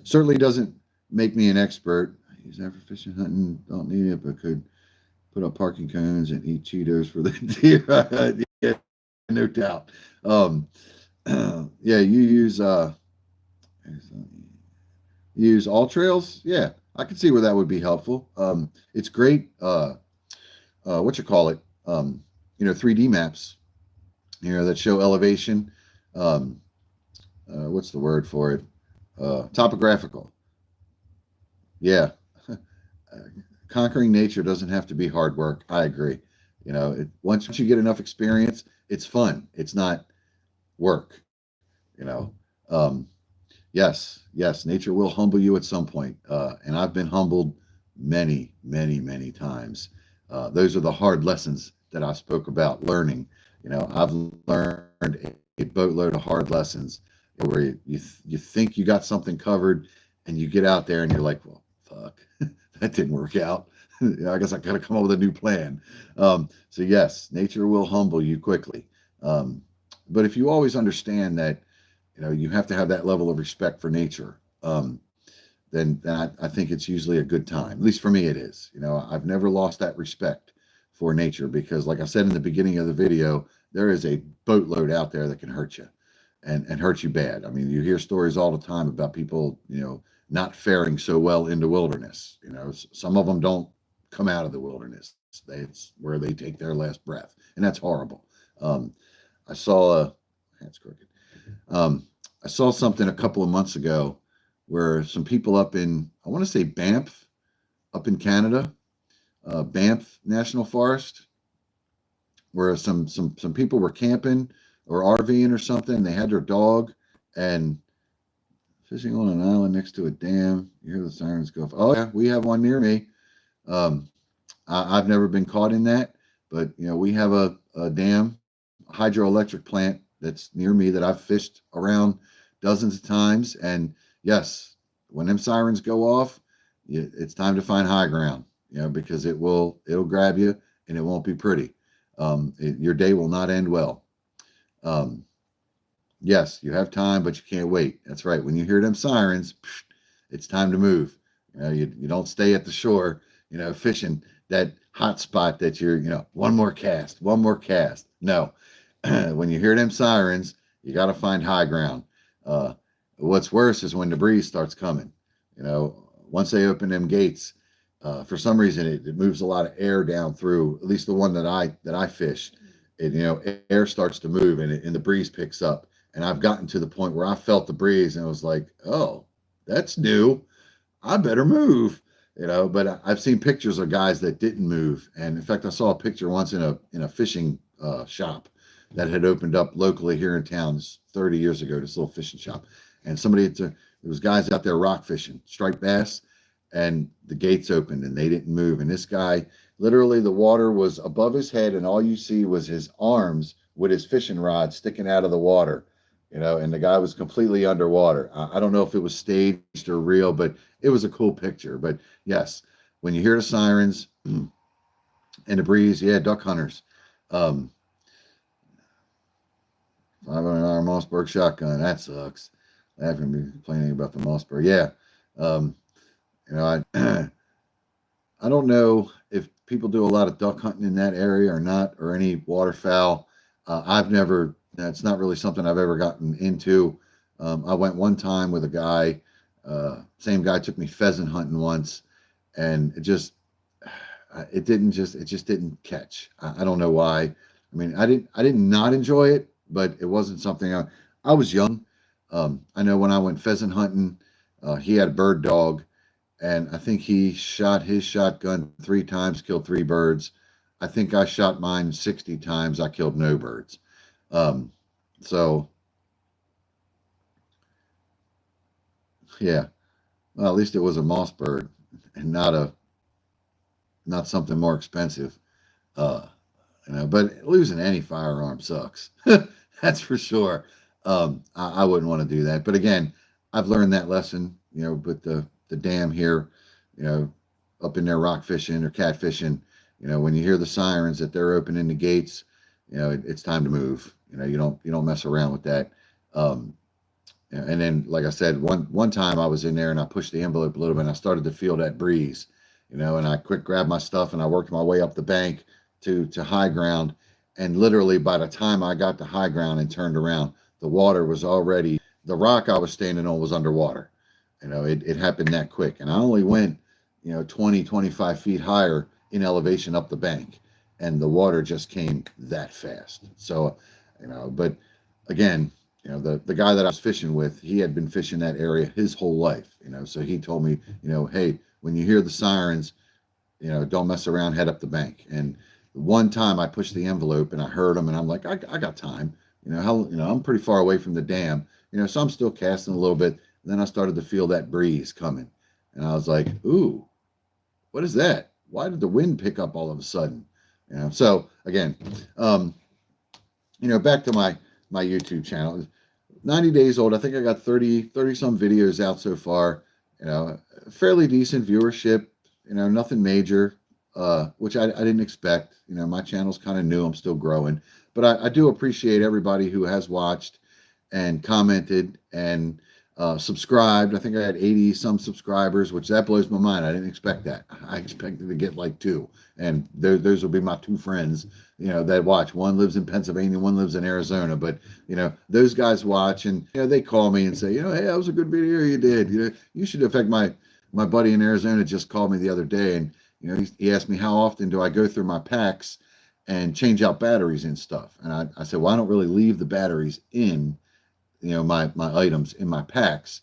Certainly doesn't make me an expert. I use that for fishing, hunting, don't need it, but could put up parking cones and eat Cheetos for the deer. Yeah, no doubt. Yeah, you use All Trails. Yeah, I can see where that would be helpful. It's great. What you call it? 3D maps. That show elevation. What's the word for it? Topographical. Yeah. Conquering nature doesn't have to be hard work. I agree. Once you get enough experience, it's fun. It's not work. Yes, nature will humble you at some point. And I've been humbled many, many, many times. Those are the hard lessons that I spoke about learning. I've learned a boatload of hard lessons where you think you got something covered, and you get out there and you're like, well, fuck, that didn't work out. I guess I got to come up with a new plan. So yes, nature will humble you quickly. But if you always understand that, you have to have that level of respect for nature, then I think it's usually a good time. At least for me, it is. I've never lost that respect for nature because, like I said in the beginning of the video, there is a boatload out there that can hurt you. and hurt you bad. I mean, you hear stories all the time about people, not faring so well in the wilderness. Some of them don't come out of the wilderness. It's where they take their last breath, and that's horrible. Um, I saw a that's crooked. Um, I saw something a couple of months ago where some people up in, I want to say Banff, up in Canada, Banff National Forest, where some people were camping or RVing or something. They had their dog and fishing on an island next to a dam. You hear the sirens go. Oh yeah, we have one near me. Um, I've never been caught in that, but we have a dam, a hydroelectric plant that's near me that I've fished around dozens of times. And yes, when them sirens go off, it's time to find high ground. Because it'll grab you and it won't be pretty. Your day will not end well. Um, yes, you have time, but you can't wait. That's right. When you hear them sirens, it's time to move. You don't stay at the shore, fishing that hot spot that you're, one more cast, one more cast. No, when you hear them sirens, you got to find high ground. What's worse is when the breeze starts coming. Once they open them gates, for some reason it moves a lot of air down through. At least the one that I fish, air starts to move and the breeze picks up. And I've gotten to the point where I felt the breeze and I was like, oh, that's new. I better move. But I've seen pictures of guys that didn't move. And in fact, I saw a picture once in a fishing shop that had opened up locally here in town 30 years ago, this little fishing shop. And there was guys out there rock fishing, striped bass, and the gates opened and they didn't move. And this guy, literally the water was above his head and all you see was his arms with his fishing rod sticking out of the water. And the guy was completely underwater. I don't know if it was staged or real, but it was a cool picture. But yes, when you hear the sirens and the breeze, yeah, duck hunters. 500 Mossberg shotgun. That sucks. I haven't been complaining about the Mossberg. Yeah. I don't know if people do a lot of duck hunting in that area or not, or any waterfowl. That's not really something I've ever gotten into. I went one time with a guy, same guy took me pheasant hunting once, and it just didn't catch. I don't know why. I mean, I did not enjoy it, but it wasn't something I was young. I know when I went pheasant hunting, he had a bird dog, and I think he shot his shotgun 3 times, killed 3 birds. I think I shot mine 60 times. I killed no birds. So yeah, well, at least it was a moss bird and not something more expensive. But losing any firearm sucks. That's for sure. I wouldn't want to do that. But again, I've learned that lesson, with the dam here, up in there rock fishing or cat fishing, when you hear the sirens that they're opening the gates, it's time to move. You don't mess around with that. And then, like I said, one time I was in there and I pushed the envelope a little bit and I started to feel that breeze, and I quick grabbed my stuff and I worked my way up the bank to high ground. And literally by the time I got to high ground and turned around, the water was already, the rock I was standing on was underwater. It happened that quick. And I only went, 20, 25 feet higher in elevation up the bank. And the water just came that fast. So, but again, the guy that I was fishing with, he had been fishing that area his whole life, so he told me, hey, when you hear the sirens, don't mess around, head up the bank. And one time I pushed the envelope and I heard them and I'm like, I got time, I'm pretty far away from the dam, so I'm still casting a little bit. And then I started to feel that breeze coming and I was like, ooh, what is that? Why did the wind pick up all of a sudden? So again, back to my YouTube channel, 90 days old. I think I got 30 some videos out so far, fairly decent viewership, nothing major, which I didn't expect. My channel's kind of new. I'm still growing, but I do appreciate everybody who has watched and commented and subscribed. I think I had 80 some subscribers, which that blows my mind. I didn't expect that. I expected to get like two, and those will be my two friends, that watch. One lives in Pennsylvania, one lives in Arizona, but those guys watch, and they call me and say, hey, that was a good video you did. You should affect my buddy in Arizona just called me the other day, and he asked me how often do I go through my packs and change out batteries and stuff, and I said, well, I don't really leave the batteries in my items in my packs,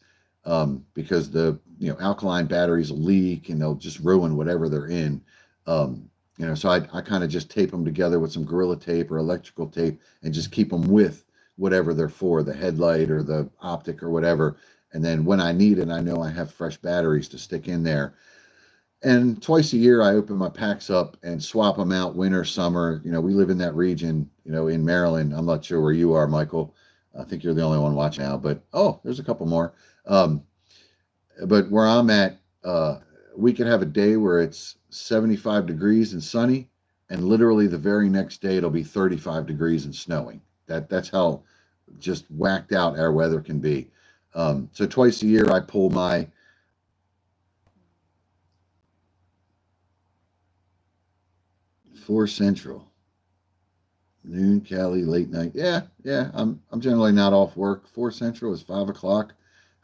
because the alkaline batteries leak and they'll just ruin whatever they're in. So I kind of just tape them together with some Gorilla Tape or electrical tape and just keep them with whatever they're for, the headlight or the optic or whatever. And then when I need it, I know I have fresh batteries to stick in there. And twice a year, I open my packs up and swap them out, winter, summer. We live in that region, in Maryland. I'm not sure where you are, Michael. I think you're the only one watching now, but there's a couple more. But where I'm at, we could have a day where it's 75 degrees and sunny, and literally the very next day it'll be 35 degrees and snowing. That's how just whacked out our weather can be. So twice a year I pull my 4 Central. Noon, Cali, late night. Yeah. I'm generally not off work. 4 Central is 5 o'clock.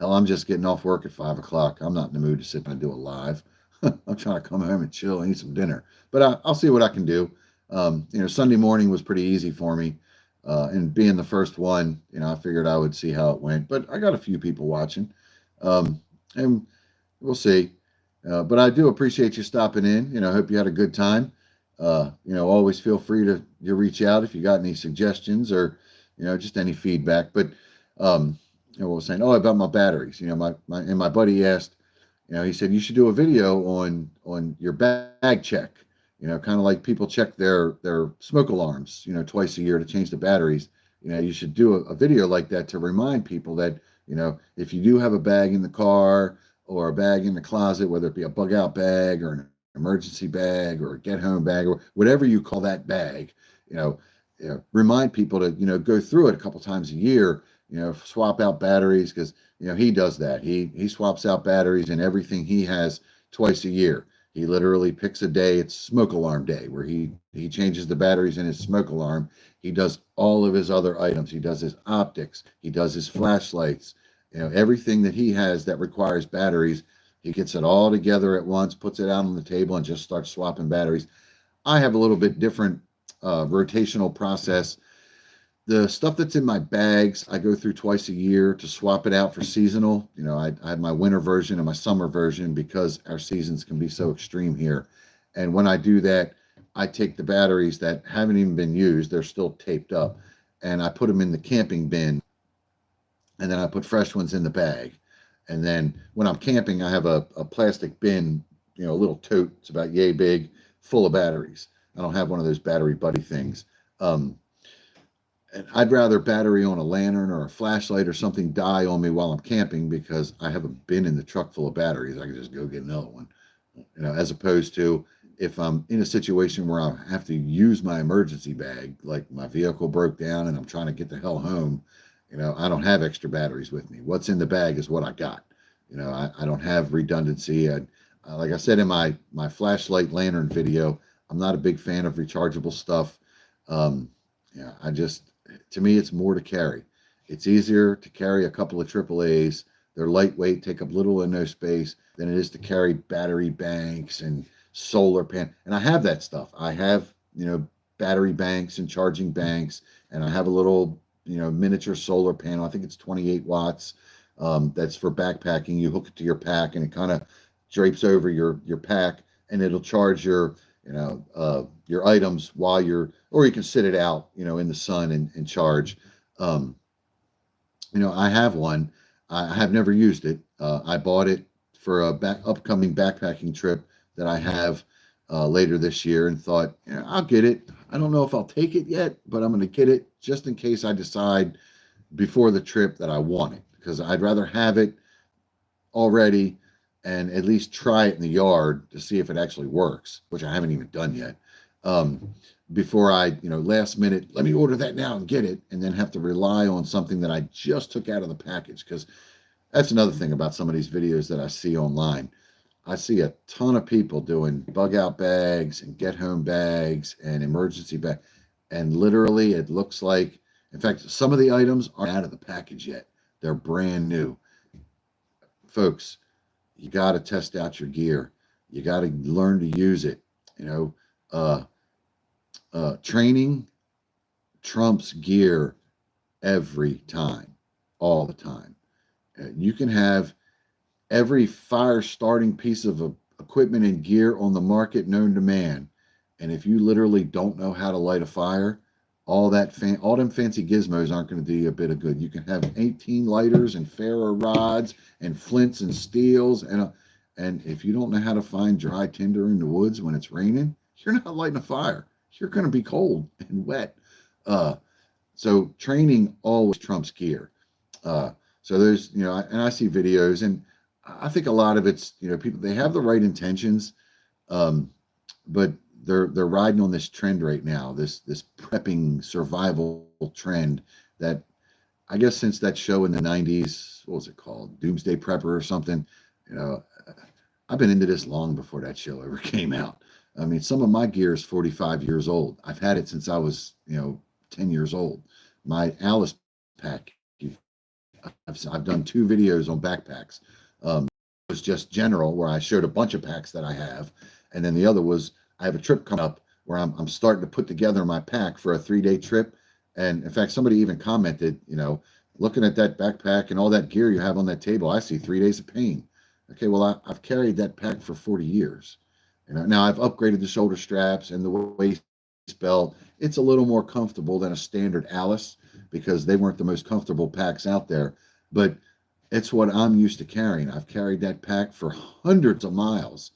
Hell, I'm just getting off work at 5 o'clock. I'm not in the mood to sit and do a live. I'm trying to come home and chill and eat some dinner. But I'll see what I can do. Sunday morning was pretty easy for me. And being the first one, I figured I would see how it went. But I got a few people watching. And we'll see. But I do appreciate you stopping in. I hope you had a good time. Always feel free to reach out if you got any suggestions or, just any feedback. But, what was saying, about my batteries, my buddy asked, he said, you should do a video on your bag check, kind of like people check their smoke alarms, twice a year to change the batteries. You should do a video like that to remind people that, if you do have a bag in the car or a bag in the closet, whether it be a bug out bag or an emergency bag or a get home bag or whatever you call that bag, remind people to, go through it a couple times a year, swap out batteries, because, he does that. He swaps out batteries and everything he has twice a year. He literally picks a day, it's smoke alarm day, where he changes the batteries in his smoke alarm. He does all of his other items. He does his optics. He does his flashlights, everything that he has that requires batteries. He gets it all together at once, puts it out on the table, and just starts swapping batteries. I have a little bit different rotational process. The stuff that's in my bags, I go through twice a year to swap it out for seasonal. I have my winter version and my summer version because our seasons can be so extreme here. And when I do that, I take the batteries that haven't even been used, they're still taped up, and I put them in the camping bin, and then I put fresh ones in the bag. And then when I'm camping, I have a plastic bin, a little tote. It's about yay big, full of batteries. I don't have one of those battery buddy things. And I'd rather battery on a lantern or a flashlight or something die on me while I'm camping, because I have a bin in the truck full of batteries. I can just go get another one, as opposed to if I'm in a situation where I have to use my emergency bag, like my vehicle broke down and I'm trying to get the hell home. I don't have extra batteries with me. What's in the bag is what I got. I don't have redundancy. Like I said in my flashlight lantern video, I'm not a big fan of rechargeable stuff. To me, it's more to carry. It's easier to carry a couple of AAAs. They're lightweight, take up little or no space, than it is to carry battery banks and solar pan. And I have that stuff. I have, battery banks and charging banks, and I have a little, miniature solar panel. I think it's 28 watts. That's for backpacking. You hook it to your pack and it kind of drapes over your pack, and it'll charge your items while or you can sit it out, in the sun and charge. I have one. I have never used it. I bought it for a upcoming backpacking trip that I have later this year, and thought, I'll get it. I don't know if I'll take it yet, but I'm going to get it just in case I decide before the trip that I want it, because I'd rather have it already and at least try it in the yard to see if it actually works, which I haven't even done yet. Before I, last minute, let me order that now and get it, and then have to rely on something that I just took out of the package. Because That's another thing about some of these videos that I see online. I see a ton of people doing bug out bags and get home bags and emergency bag. And literally it looks like, in fact, some of the items aren't out of the package yet. They're brand new. Folks, you got to test out your gear. You got to learn to use it. You know, uh, training trumps gear every time, all the time. You can have every fire starting piece of equipment and gear on the market known to man. And if you literally don't know how to light a fire, all them fancy gizmos aren't going to do you a bit of good. You can have 18 lighters and ferro rods and flints and steels and if you don't know how to find dry tinder in the woods when it's raining, you're not lighting a fire. You're going to be cold and wet. Uh, so training always trumps gear. Uh, so there's, and I see videos, and I think a lot of it's, people, they have the right intentions, um, but they're riding on this trend right now, this prepping survival trend that I guess since that show in the 90s, what was it called? Doomsday Prepper or something, you know, I've been into this long before that show ever came out. I mean, some of my gear is 45 years old. I've had it since I was, 10 years old. My Alice pack, I've done 2 videos on backpacks. It was just general where I showed a bunch of packs that I have. And then the other was I have a trip coming up where I'm starting to put together my pack for a 3-day trip. And in fact, somebody even commented, looking at that backpack and all that gear you have on that table, I see 3 days of pain. Okay, well, I've carried that pack for 40 years. Now I've upgraded the shoulder straps and the waist belt. It's a little more comfortable than a standard Alice because they weren't the most comfortable packs out there. But it's what I'm used to carrying. I've carried that pack for hundreds of miles,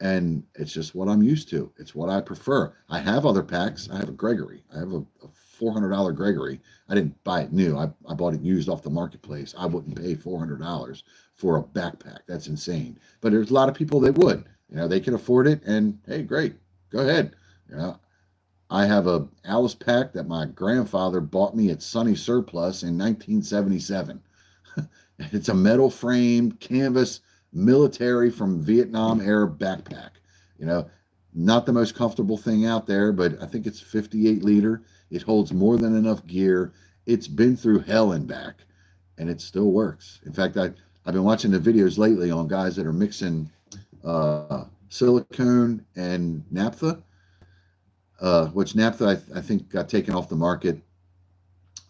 and it's just what I'm used to. It's what I prefer. I have other packs. I have a Gregory. I have a $400 Gregory. I didn't buy it new. I bought it used off the marketplace. I wouldn't pay $400 for a backpack. That's insane. But there's a lot of people that would. They can afford it, and hey, great, go ahead. I have a Alice pack that my grandfather bought me at Sunny Surplus in 1977. It's a metal frame canvas military from Vietnam era backpack. You know, Not the most comfortable thing out there, but I think it's 58 liter. It holds more than enough gear. It's been through hell and back, and it still works. In fact, I've been watching the videos lately on guys that are mixing silicone and naphtha, which naphtha I think got taken off the market.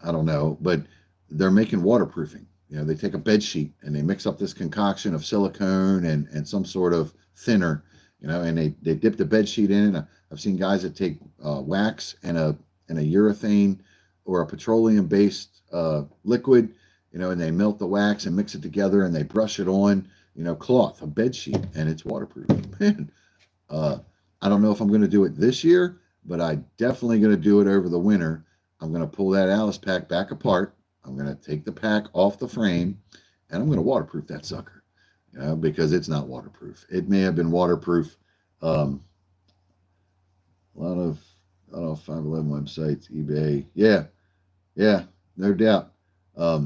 I don't know, but they're making waterproofing. They take a bed sheet and they mix up this concoction of silicone and some sort of thinner, and they dip the bed sheet in it. I've seen guys that take wax and a urethane or a petroleum based liquid, and they melt the wax and mix it together and they brush it on, cloth, a bed sheet, and it's waterproof. Man, I don't know if I'm going to do it this year, but I definitely going to do it over the winter. I'm going to pull that Alice pack back apart. I'm going to take the pack off the frame, and I'm going to waterproof that sucker, because it's not waterproof. It may have been waterproof. A lot of 511 websites, eBay. Yeah, no doubt. A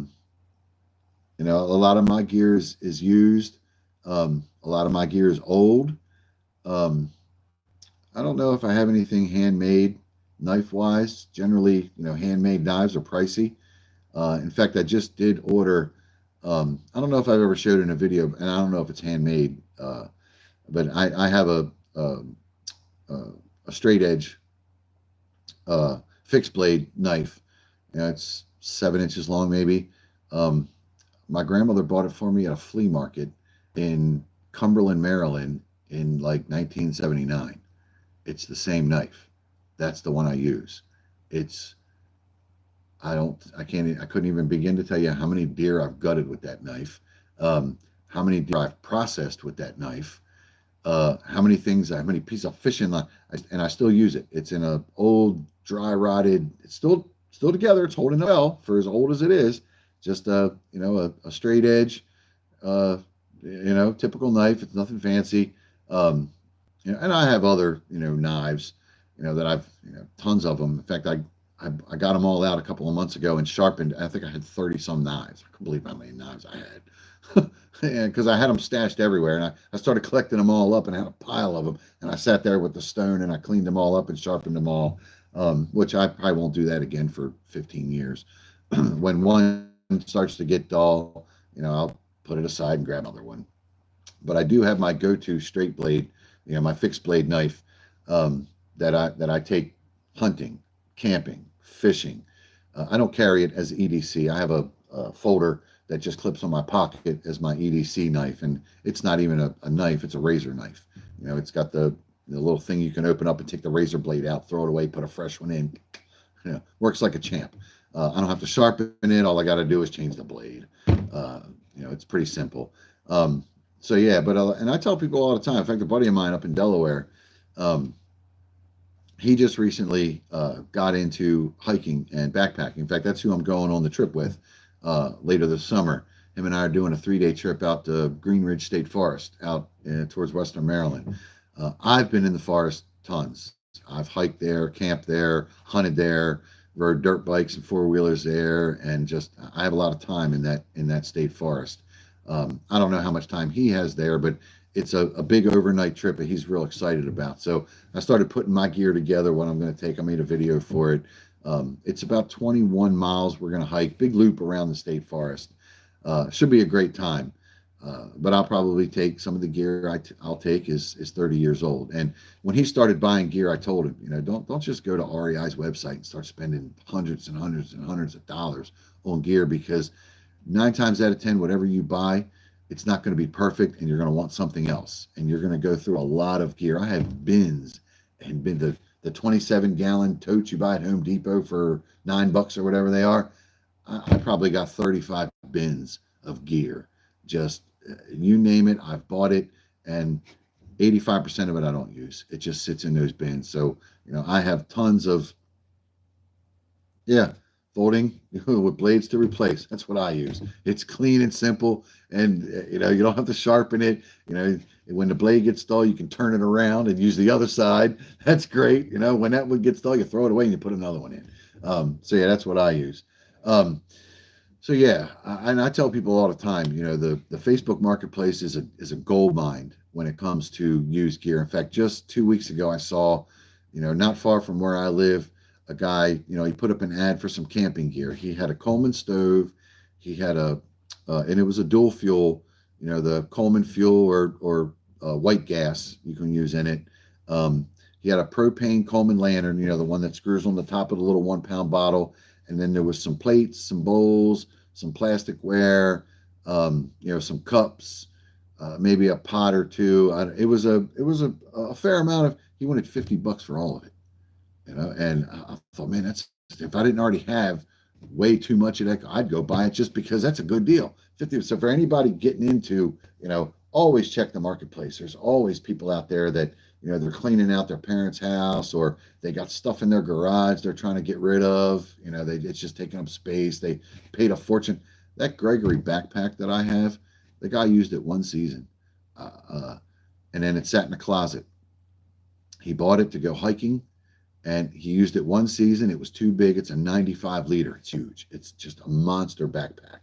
lot of my gear is used. A lot of my gear is old. I don't know if I have anything handmade knife-wise. Generally, handmade knives are pricey. In fact, I just did order. I don't know if I've ever showed it in a video, and I don't know if it's handmade. But I have a straight edge fixed blade knife. It's 7 inches long, maybe. My grandmother bought it for me at a flea market in Cumberland, Maryland, in like 1979. It's the same knife. That's the one I use. I couldn't even begin to tell you how many deer I've gutted with that knife, how many deer I've processed with that knife, how many pieces of fishing line, and I still use it. It's in a old dry rotted, it's still together. It's holding well for as old as it is. Just a straight edge, typical knife. It's nothing fancy. And I have other, knives, that I've, tons of them. In fact, I got them all out a couple of months ago and sharpened. I think I had 30 some knives. I couldn't believe how many knives I had. because I had them stashed everywhere, and I started collecting them all up, and I had a pile of them, and I sat there with the stone, and I cleaned them all up and sharpened them all, which I probably won't do that again for 15 years. When one starts to get dull, I'll put it aside and grab another one. But I do have my go-to straight blade, my fixed blade knife, that I take hunting, camping, fishing. I don't carry it as EDC. I have a folder that just clips on my pocket as my EDC knife, and it's not even a knife; it's a razor knife. It's got the little thing you can open up and take the razor blade out, throw it away, put a fresh one in. Works like a champ. I don't have to sharpen it. All I got to do is change the blade. It's pretty simple. So yeah, but and I tell people all the time. In fact, a buddy of mine up in Delaware, um, he just recently got into hiking and backpacking. In fact, that's who I'm going on the trip with later this summer. Him and I are doing a 3-day trip out to Green Ridge State Forest out towards Western Maryland. I've been in the forest tons. I've hiked there, camped there, hunted there, rode dirt bikes and four-wheelers there, and just I have a lot of time in that state forest. I don't know how much time he has there, but it's a big overnight trip that he's real excited about. So I started putting my gear together, what I'm going to take. I made a video for it. It's about 21 miles we're going to hike, big loop around the state forest. Should be a great time. But I'll probably take some of the gear I'll take is 30 years old. And when he started buying gear, I told him, don't just go to REI's website and start spending hundreds and hundreds and hundreds of dollars on gear, because 9 times out of 10, whatever you buy, it's not going to be perfect, and you're going to want something else, and you're going to go through a lot of gear. I have bins and been the 27-gallon totes you buy at Home Depot for $9 or whatever they are. I probably got 35 bins of gear. Just you name it, I've bought it, and 85% of it I don't use. It just sits in those bins. So, I have tons of, yeah, folding with blades to replace. That's what I use. It's clean and simple, and you don't have to sharpen it. When the blade gets dull, you can turn it around and use the other side. That's great. When that one gets dull, you throw it away and you put another one in. So yeah, that's what I use. So yeah, and I tell people all the time, the Facebook Marketplace is a gold mine when it comes to used gear. In fact, just 2 weeks ago, I saw, not far from where I live, a guy, he put up an ad for some camping gear. He had a Coleman stove, he had and it was a dual fuel, the Coleman fuel or white gas you can use in it. He had a propane Coleman lantern, the one that screws on the top of the little 1-pound bottle. And then there was some plates, some bowls, some plasticware, some cups, maybe a pot or two. It was a fair amount of. He wanted $50 for all of it, And I thought, man, if I didn't already have way too much of that, I'd go buy it just because that's a good deal. 50. So for anybody getting into, always check the marketplace. There's always people out there that. They're cleaning out their parents' house, or they got stuff in their garage they're trying to get rid of. It's just taking up space. They paid a fortune. That Gregory backpack that I have, the guy used it one season, and then it sat in the closet. He bought it to go hiking, and he used it one season. It was too big. It's a 95 liter. It's huge. It's just a monster backpack.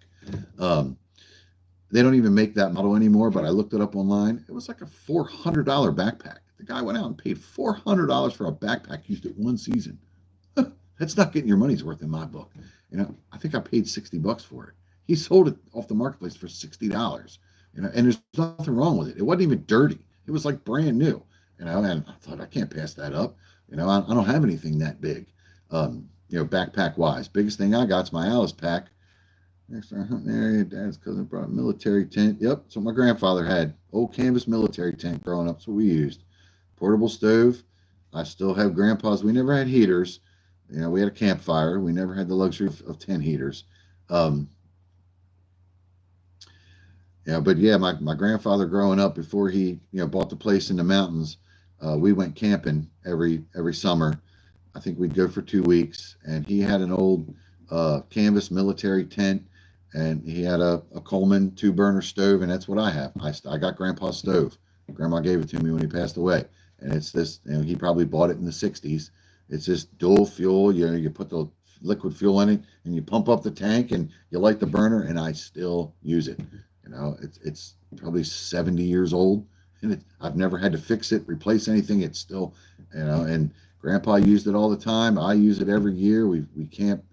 They don't even make that model anymore, but I looked it up online. It was like a $400 backpack. The guy went out and paid $400 for a backpack, used it one season. That's not getting your money's worth in my book. I think I paid $60 for it. He sold it off the marketplace for $60. And there's nothing wrong with it. It wasn't even dirty. It was like brand new. And I thought, I can't pass that up. I don't have anything that big. Backpack wise. Biggest thing I got's my Alice pack. Next to our hunting area, Dad's cousin brought a military tent. Yep, that's what my grandfather had. Old canvas military tent growing up. That's what we used. Portable stove. I still have Grandpa's. We never had heaters. We had a campfire. We never had the luxury of 10 heaters. But yeah, my grandfather growing up, before he bought the place in the mountains, we went camping every summer. I think we'd go for 2 weeks, and he had an old canvas military tent, and he had a Coleman 2-burner stove, and that's what I have. I got Grandpa's stove. Grandma gave it to me when he passed away. And it's this, he probably bought it in the 60s. It's this dual fuel. You put the liquid fuel in it and you pump up the tank and you light the burner, and I still use it. It's probably 70 years old, and I've never had to fix it, replace anything. It's still, and Grandpa used it all the time. I use it every year. We camp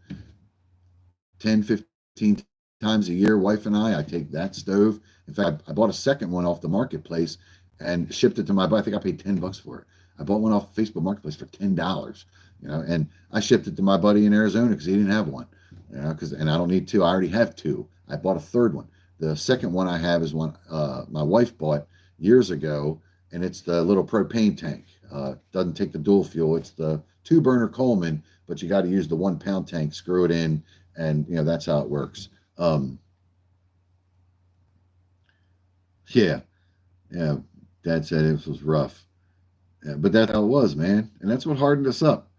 10, 15 times a year, wife and I take that stove. In fact, I bought a second one off the marketplace and shipped it to my buddy. I think I paid $10 for it. I bought one off Facebook Marketplace for $10, and I shipped it to my buddy in Arizona because he didn't have one, and I don't need two. I already have two. I bought a third one. The second one I have is one my wife bought years ago, and it's the little propane tank. Doesn't take the dual fuel. It's the 2-burner Coleman, but you got to use the 1-pound tank, screw it in, and that's how it works. Yeah, yeah. Dad said it was rough, yeah, but that's how it was, man, and that's what hardened us up.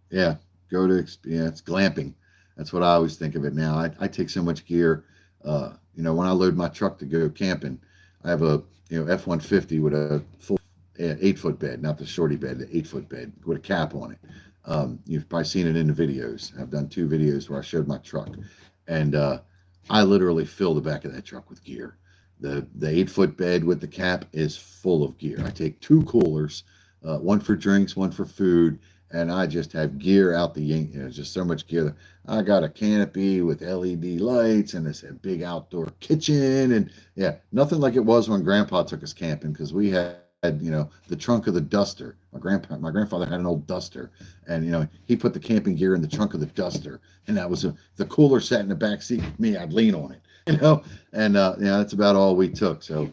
Yeah, it's glamping. That's what I always think of it now. I take so much gear. When I load my truck to go camping, I have a F-150 with a full 8-foot bed, not the shorty bed, the 8-foot bed with a cap on it. You've probably seen it in the videos. I've done 2 videos where I showed my truck, and I literally fill the back of that truck with gear. The 8-foot bed with the cap is full of gear. I take 2 coolers, one for drinks, one for food, and I just have gear out the yank. Just so much gear. I got a canopy with LED lights and this big outdoor kitchen, and yeah, nothing like it was when Grandpa took us camping, because we had the trunk of the Duster. My grandfather had an old Duster, and he put the camping gear in the trunk of the Duster, and that was the cooler sat in the back seat with me. I'd lean on it, and that's about all we took. So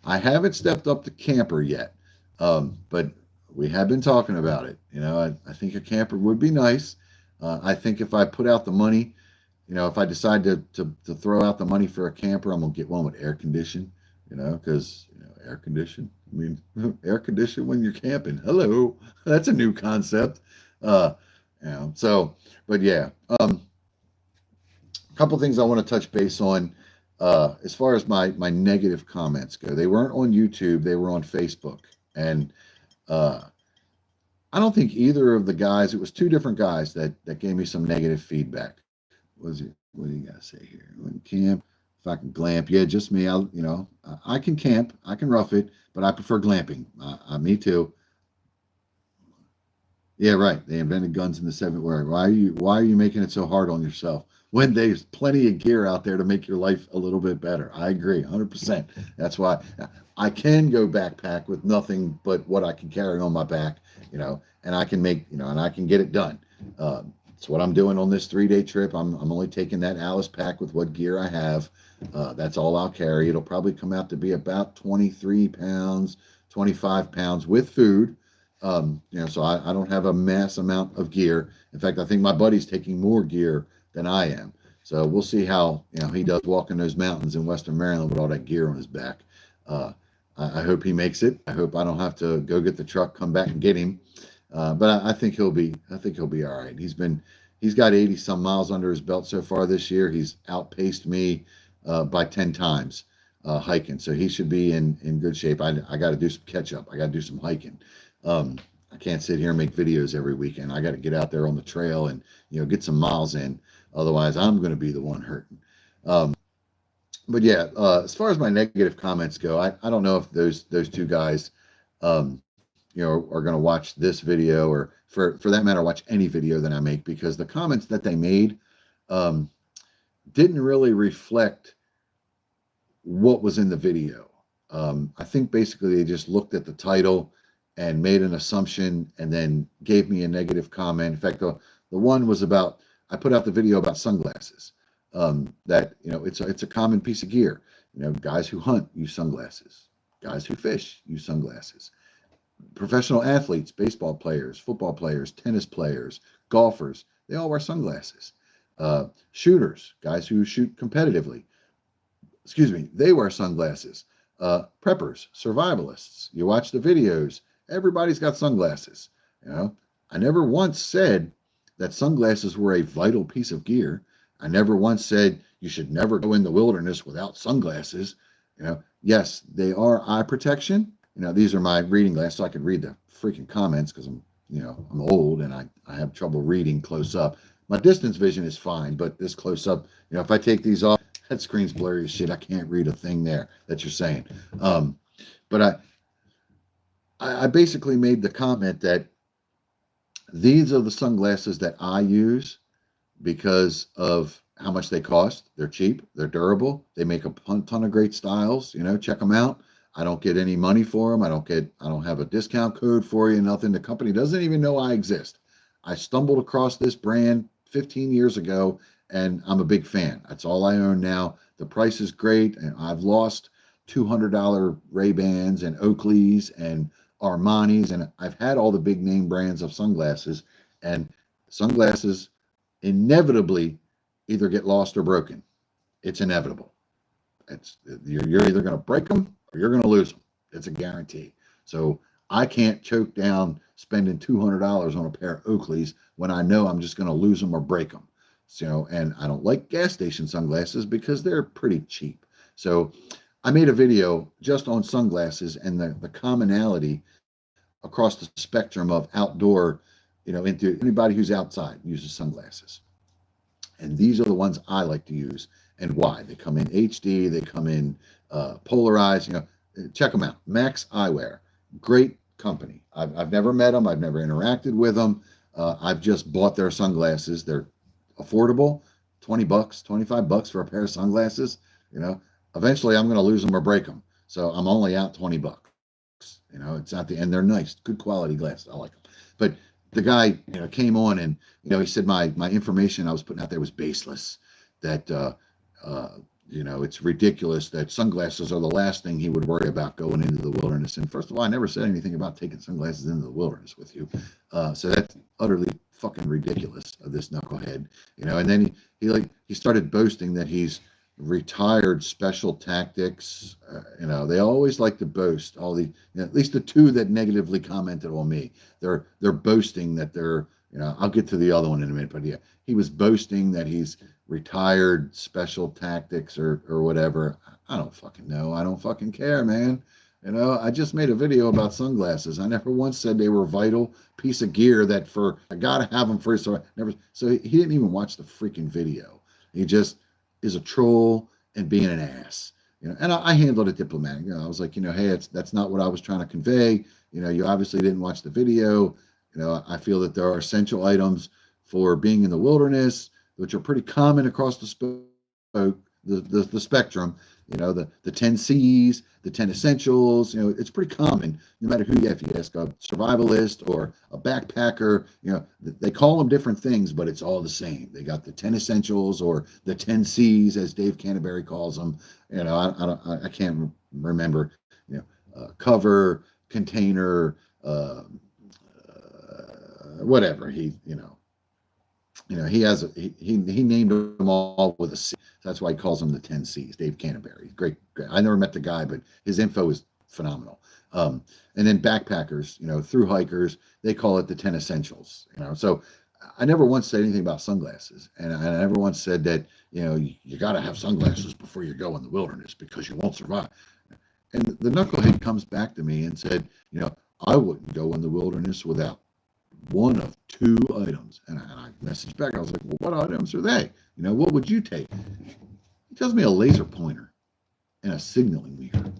I haven't stepped up the camper yet, but we have been talking about it. I think a camper would be nice. I think if I put out the money, if I decide to throw out the money for a camper, I'm gonna get one with air condition. Because air condition. I mean, air condition when you're camping. Hello, that's a new concept. So, but yeah, a couple things I want to touch base on. As far as my negative comments go, they weren't on YouTube, they were on Facebook, and I don't think either of the guys. It was 2 different guys that gave me some negative feedback. What do you got to say here? When camp, if I can glamp, yeah, just me. I can camp, I can rough it, but I prefer glamping. Me too. Yeah, right. They invented guns in the 7th word. Why are you making it so hard on yourself when there's plenty of gear out there to make your life a little bit better? I agree, 100%. That's why I can go backpack with nothing but what I can carry on my back, and I can make, and I can get it done. It's what I'm doing on this 3-day trip. I'm only taking that Alice pack with what gear I have. That's all I'll carry. It'll probably come out to be about 23 pounds, 25 pounds with food. So I don't have a mass amount of gear. In fact, I think my buddy's taking more gear than I am. So we'll see how he does walking those mountains in Western Maryland with all that gear on his back. I hope he makes it. I hope I don't have to go get the truck, come back and get him. But I think he'll be all right. He's got 80 some miles under his belt so far this year. He's outpaced me by 10 times hiking. So he should be in good shape. I got to do some catch up. I got to do some hiking. I can't sit here and make videos every weekend. I got to get out there on the trail and get some miles in. Otherwise, I'm going to be the one hurting. But yeah, as far as my negative comments go, I don't know if those 2 guys, are going to watch this video, or for that matter, watch any video that I make, because the comments that they made didn't really reflect what was in the video. I think basically they just looked at the title and made an assumption and then gave me a negative comment. In fact, the one was about, I put out the video about sunglasses. That it's a common piece of gear. Guys who hunt use sunglasses. Guys who fish use sunglasses. Professional athletes, baseball players, football players, tennis players, golfers, they all wear sunglasses. Shooters, guys who shoot competitively, they wear sunglasses. Preppers, survivalists, you watch the videos, everybody's got sunglasses. I never once said that sunglasses were a vital piece of gear. I never once said you should never go in the wilderness without sunglasses. Yes, they are eye protection. These are my reading glasses, so I can read the freaking comments, because I'm old and I have trouble reading close up. My distance vision is fine, but this close up, if I take these off, that screen's blurry as shit. I can't read a thing there that you're saying. But I basically made the comment that these are the sunglasses that I use because of how much they cost. They're cheap, they're durable, they make a ton of great styles. Check them out. I don't get any money for them. I don't have a discount code for you, nothing. The company doesn't even know I exist. I stumbled across this brand 15 years ago, and I'm a big fan. That's all I own now. The price is great, and I've lost $200 Ray-Bans and Oakleys and Armani's, and I've had all the big name brands of sunglasses, and sunglasses inevitably either get lost or broken. It's inevitable. You're either going to break them or you're going to lose them. It's a guarantee. So I can't choke down spending $200 on a pair of Oakleys when I know I'm just going to lose them or break them. And I don't like gas station sunglasses because they're pretty cheap. So I made a video just on sunglasses and the commonality across the spectrum of outdoor, into anybody who's outside uses sunglasses. And these are the ones I like to use, and why. They come in HD, they come in polarized. Check them out. Max Eyewear, great company. I've never met them. I've never interacted with them. I've just bought their sunglasses. They're affordable, $20, $25 for a pair of sunglasses. Eventually I'm going to lose them or break them. So I'm only out $20. It's not the end. They're nice, good quality glasses. I like them. But the guy, came on and, he said my information I was putting out there was baseless, that, it's ridiculous that sunglasses are the last thing he would worry about going into the wilderness. And first of all, I never said anything about taking sunglasses into the wilderness with you. So that's utterly fucking ridiculous of this knucklehead, and then he started boasting that he's retired special tactics. They always like to boast. All the, at least the two that negatively commented on me, they're boasting that they're, I'll get to the other one in a minute, but yeah, he was boasting that he's retired special tactics or whatever. I don't fucking know. I don't fucking care, man. I just made a video about sunglasses. I never once said they were a vital piece of gear that I gotta have them first. So he didn't even watch the freaking video. He just is a troll and being an ass. And I handled it diplomatic. I was like, hey, that's not what I was trying to convey. You obviously didn't watch the video. I feel that there are essential items for being in the wilderness, which are pretty common across the spectrum. The 10 C's, the 10 essentials, it's pretty common no matter who if you ask a survivalist or a backpacker, they call them different things, but it's all the same. They got the 10 essentials or the 10 C's, as Dave Canterbury calls them. I can't remember, cover, container, whatever. He named them all with a C. That's why he calls them the 10 C's. Dave Canterbury, great. I never met the guy, but his info is phenomenal. And then backpackers, through hikers, they call it the 10 essentials. So I never once said anything about sunglasses, and I never once said that you got to have sunglasses before you go in the wilderness because you won't survive. And the knucklehead comes back to me and said, I wouldn't go in the wilderness without one of two items. And I messaged back. I was like, well, what items are they? What would you take? He tells me a laser pointer and a signaling mirror.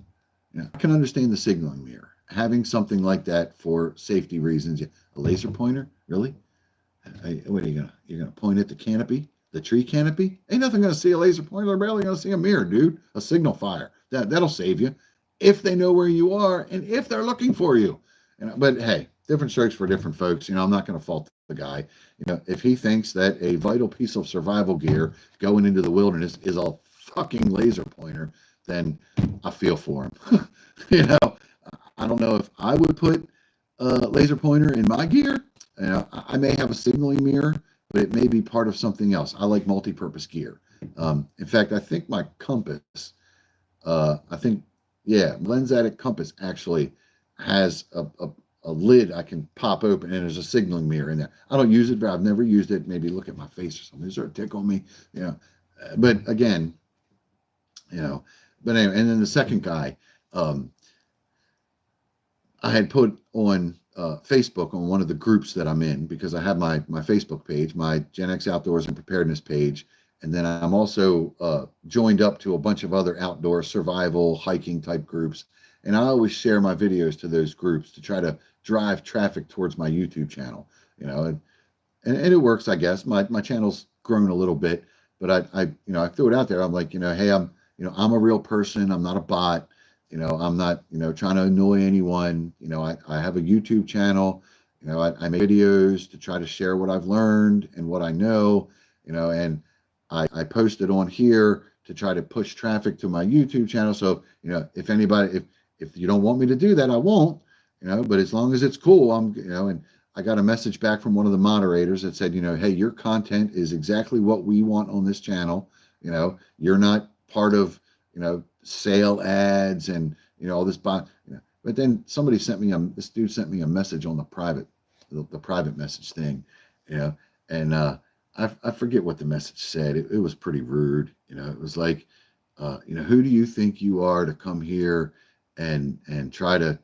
I can understand the signaling mirror. Having something like that for safety reasons. A laser pointer? Really? What are you're gonna point at the canopy? The tree canopy? Ain't nothing gonna see a laser pointer. They're barely gonna see a mirror, dude. A signal fire. That'll save you. If they know where you are and if they're looking for you. But hey, different strokes for different folks. I'm not going to fault the guy. If he thinks that a vital piece of survival gear going into the wilderness is a fucking laser pointer, then I feel for him. I don't know if I would put a laser pointer in my gear. I may have a signaling mirror, but it may be part of something else. I like multi-purpose gear. In fact, I think my compass, Lens Addict compass actually has a lid I can pop open, and there's a signaling mirror in there. I don't use it, but I've never used it. Maybe look at my face or something. Is there a tick on me? But again, but anyway, and then the second guy, I had put on Facebook on one of the groups that I'm in, because I have my Facebook page, my Gen X Outdoors and Preparedness page, And then I'm also joined up to a bunch of other outdoor survival hiking type groups. And I always share my videos to those groups to try to drive traffic towards my YouTube channel, you know, and it works, I guess. My channel's grown a little bit, but I threw it out there. I'm like, hey, I'm a real person. I'm not a bot. I'm not, trying to annoy anyone. I have a YouTube channel. I make videos to try to share what I've learned and what I know, and I post it on here to try to push traffic to my YouTube channel. So, if anybody, if you don't want me to do that, I won't, but as long as it's cool, and I got a message back from one of the moderators that said, hey, your content is exactly what we want on this channel. You're not part of, sale ads and, all this bot, but then somebody this dude sent me a message on the private message thing, and I forget what the message said. It was pretty rude. It was like, who do you think you are to come here and try to,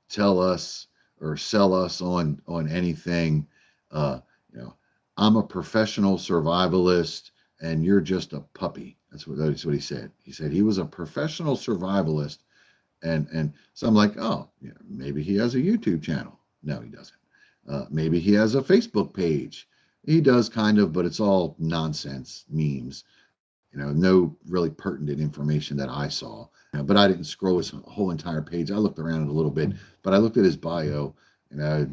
tell us or sell us on anything? I'm a professional survivalist and you're just a puppy. That's what he said. He said he was a professional survivalist. And so I'm like, oh, maybe he has a YouTube channel. No, he doesn't. Maybe he has a Facebook page. He does kind of, but it's all nonsense memes. No really pertinent information that I saw. But I didn't scroll his whole entire page. I looked around it a little bit, but I looked at his bio. I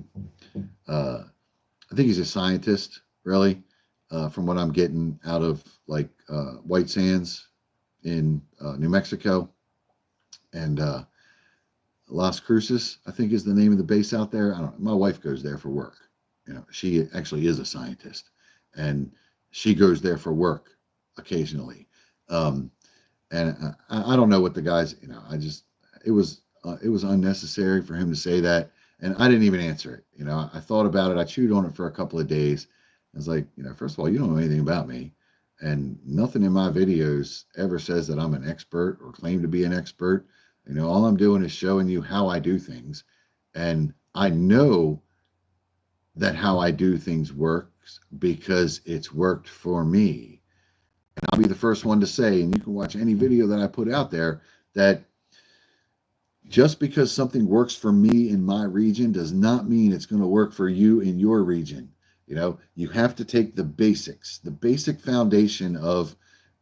think he's a scientist, really, from what I'm getting out of like White Sands in New Mexico. And Las Cruces, I think, is the name of the base out there. I don't know. My wife goes there for work. She actually is a scientist, and she goes there for work occasionally. And I don't know what the guys, it was unnecessary for him to say that, and I didn't even answer it. I thought about it. I chewed on it for a couple of days. I was like, first of all, you don't know anything about me, and nothing in my videos ever says that I'm an expert or claim to be an expert. All I'm doing is showing you how I do things. And I know that how I do things works because it's worked for me. And I'll be the first one to say, and you can watch any video that I put out there, that just because something works for me in my region does not mean it's going to work for you in your region. You have to take the basics, the basic foundation of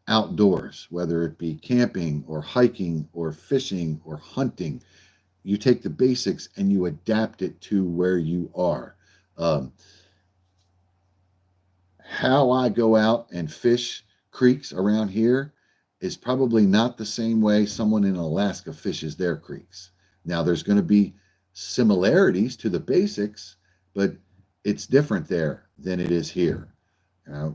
outdoors, whether it be camping or hiking or fishing or hunting. You take the basics and you adapt it to where you are. How I go out and fish creeks around here is probably not the same way someone in Alaska fishes their creeks. Now, there's going to be similarities to the basics, but it's different there than it is here.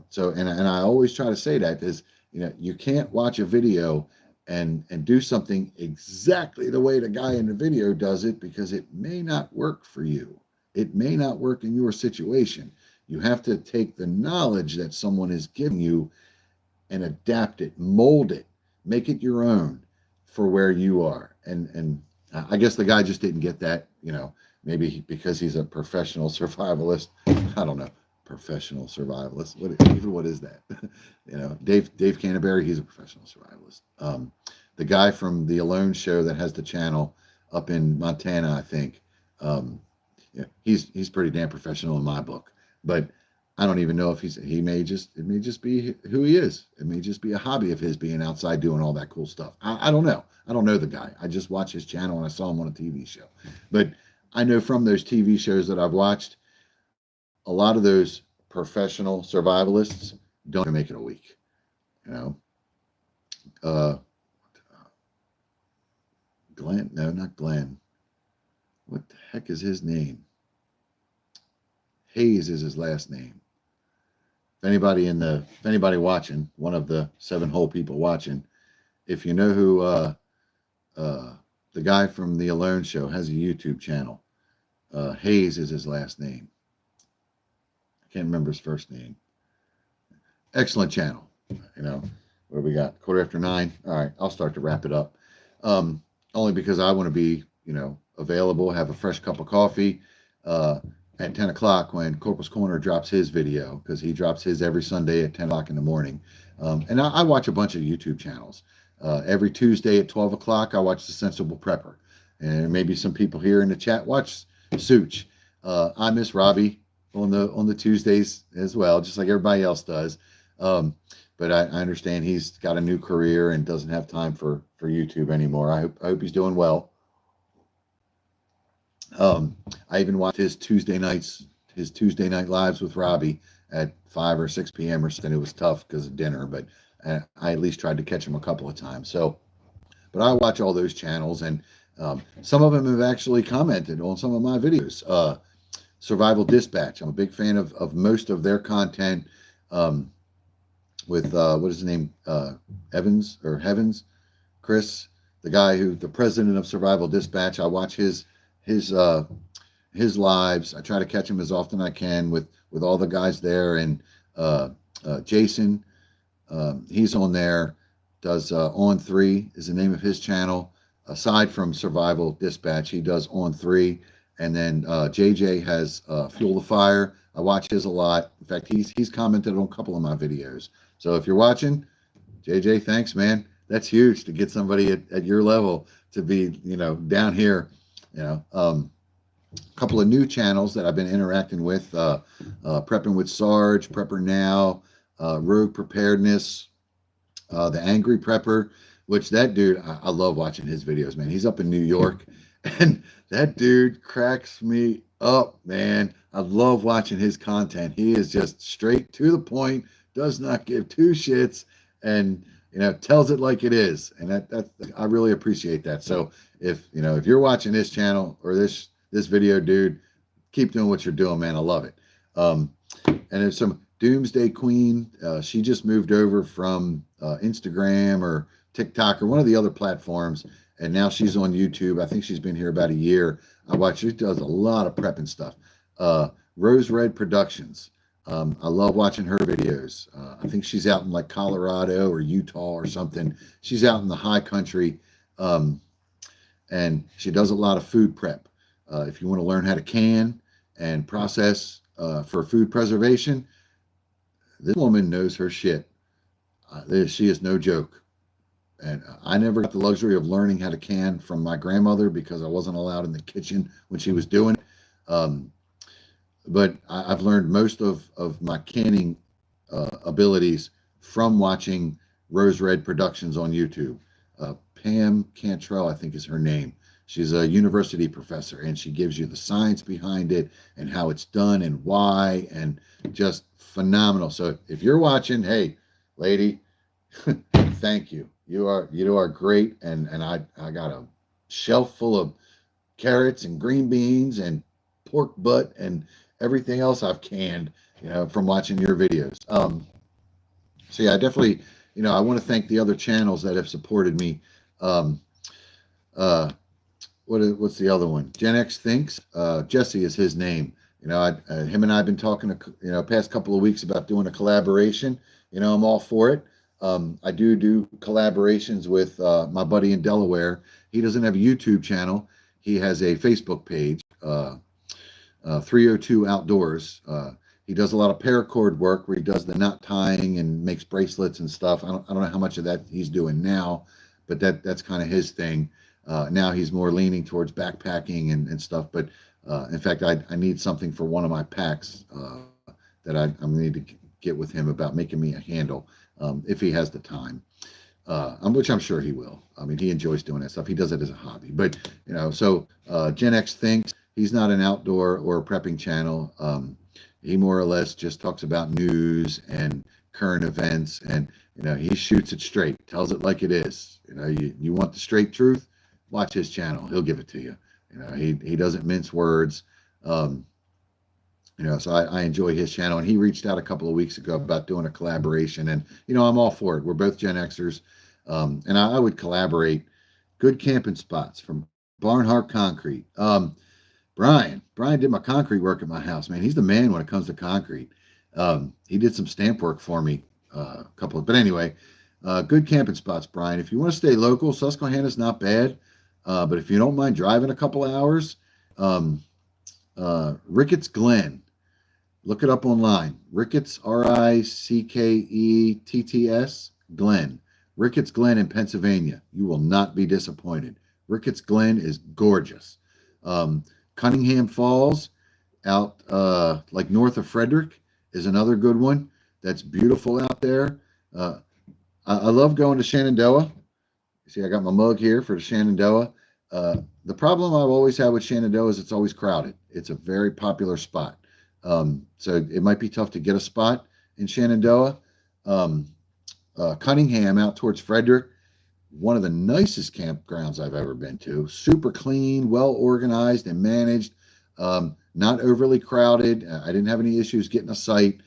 So, and I always try to say that is, you can't watch a video and do something exactly the way the guy in the video does it, because it may not work for you. It may not work in your situation. You have to take the knowledge that someone is giving you and adapt it, mold it, make it your own for where you are. And I guess the guy just didn't get that, maybe because he's a professional survivalist. I don't know. Professional survivalist. What is that? Dave Canterbury, he's a professional survivalist. The guy from the Alone Show that has the channel up in Montana, I think, he's pretty damn professional in my book. But I don't even know if it may just be who he is. It may just be a hobby of his, being outside doing all that cool stuff. I don't know. I don't know the guy. I just watch his channel and I saw him on a TV show. But I know from those TV shows that I've watched, a lot of those professional survivalists don't make it a week. Glenn, no, not Glenn. What the heck is his name? Hayes is his last name. If anybody watching, one of the 7 whole people watching, if you know who the guy from the Alone Show has a YouTube channel, Hayes is his last name. I can't remember his first name. Excellent channel. What do we got? 9:15. All right, I'll start to wrap it up. Only because I want to be, available, have a fresh cup of coffee, at 10 o'clock when Corporal's Corner drops his video, because he drops his every Sunday at 10 o'clock in the morning. And I watch a bunch of YouTube channels. Every Tuesday at 12 o'clock, I watch The Sensible Prepper. And maybe some people here in the chat watch Such. I miss Robbie on the Tuesdays as well, just like everybody else does. But I understand he's got a new career and doesn't have time for YouTube anymore. I hope he's doing well. I even watched his Tuesday night lives with Robbie at 5 or 6 p.m. or something. It was tough because of dinner, but I at least tried to catch him a couple of times. So, but I watch all those channels, and some of them have actually commented on some of my videos. Survival Dispatch. I'm a big fan of most of their content. With what is his name? Evans or Heavens, Chris, the president of Survival Dispatch. I watch his lives. I try to catch him as often as I can with all the guys there. And Jason, he's on there. Does On 3 is the name of his channel. Aside from Survival Dispatch, he does On 3. And then JJ has Fuel the Fire. I watch his a lot. In fact, he's commented on a couple of my videos. So if you're watching, JJ, thanks, man. That's huge to get somebody at your level to be, down here. A couple of new channels that I've been interacting with, Prepping with Sarge, Prepper Now, Rogue Preparedness, The Angry Prepper, which that dude, I love watching his videos, man. He's up in New York, and that dude cracks me up, man. I love watching his content. He is just straight to the point, does not give two shits, and tells it like it is. And that I really appreciate that. So if you're watching this channel or this video, dude, keep doing what you're doing, man. I love it. And there's some Doomsday Queen. She just moved over from Instagram or TikTok or one of the other platforms, and now she's on YouTube. I think she's been here about a year. She does a lot of prepping stuff. Rose Red Productions. I love watching her videos. I think she's out in like Colorado or Utah or something. She's out in the high country, and she does a lot of food prep. If you want to learn how to can and process for food preservation, this woman knows her shit. She is no joke. And I never got the luxury of learning how to can from my grandmother because I wasn't allowed in the kitchen when she was doing it. But I've learned most of my canning abilities from watching Rose Red Productions on YouTube. Pam Cantrell, I think is her name. She's a university professor, and she gives you the science behind it and how it's done and why, and just phenomenal. So if you're watching, hey, lady, thank you. You are great, and I got a shelf full of carrots and green beans and pork butt and everything else I've canned, from watching your videos. So yeah, I definitely, I want to thank the other channels that have supported me. What's the other one? Gen X Thinks. Jesse is his name. Him and I have been talking, past couple of weeks about doing a collaboration. I'm all for it. I do collaborations with my buddy in Delaware. He doesn't have a YouTube channel. He has a Facebook page, 302 Outdoors. He does a lot of paracord work where he does the knot tying and makes bracelets and stuff. I don't know how much of that he's doing now, but that's kind of his thing. Now he's more leaning towards backpacking and stuff. But in fact, I need something for one of my packs that I'm going to need to get with him about making me a handle if he has the time, which I'm sure he will. I mean, he enjoys doing that stuff. He does it as a hobby. But, so Gen X Thinks, he's not an outdoor or a prepping channel. He more or less just talks about news and current events, and he shoots it straight, tells it like it is. You want the straight truth, watch his channel. He'll give it to you. He doesn't mince words. So I enjoy his channel, and he reached out a couple of weeks ago about doing a collaboration, and I'm all for it. We're both Gen Xers, and I would collaborate. Good camping spots from Barnhart Concrete. Brian did my concrete work at my house, man. He's the man when it comes to concrete. He did some stamp work for me, but anyway, good camping spots, Brian. If you want to stay local, Susquehanna's not bad. But if you don't mind driving a couple hours, Ricketts Glen. Look it up online. Ricketts, Ricketts, Glen. Ricketts Glen in Pennsylvania. You will not be disappointed. Ricketts Glen is gorgeous. Um, Cunningham Falls, out like north of Frederick, is another good one. That's beautiful out there. Uh, I love going to Shenandoah. See, I got my mug here for the Shenandoah. The problem I've always had with Shenandoah is it's always crowded. It's a very popular spot. So it might be tough to get a spot in Shenandoah. Um, Cunningham out towards Frederick, one of the nicest campgrounds I've ever been to. Super clean, well organized and managed, not overly crowded. I didn't have any issues getting a site.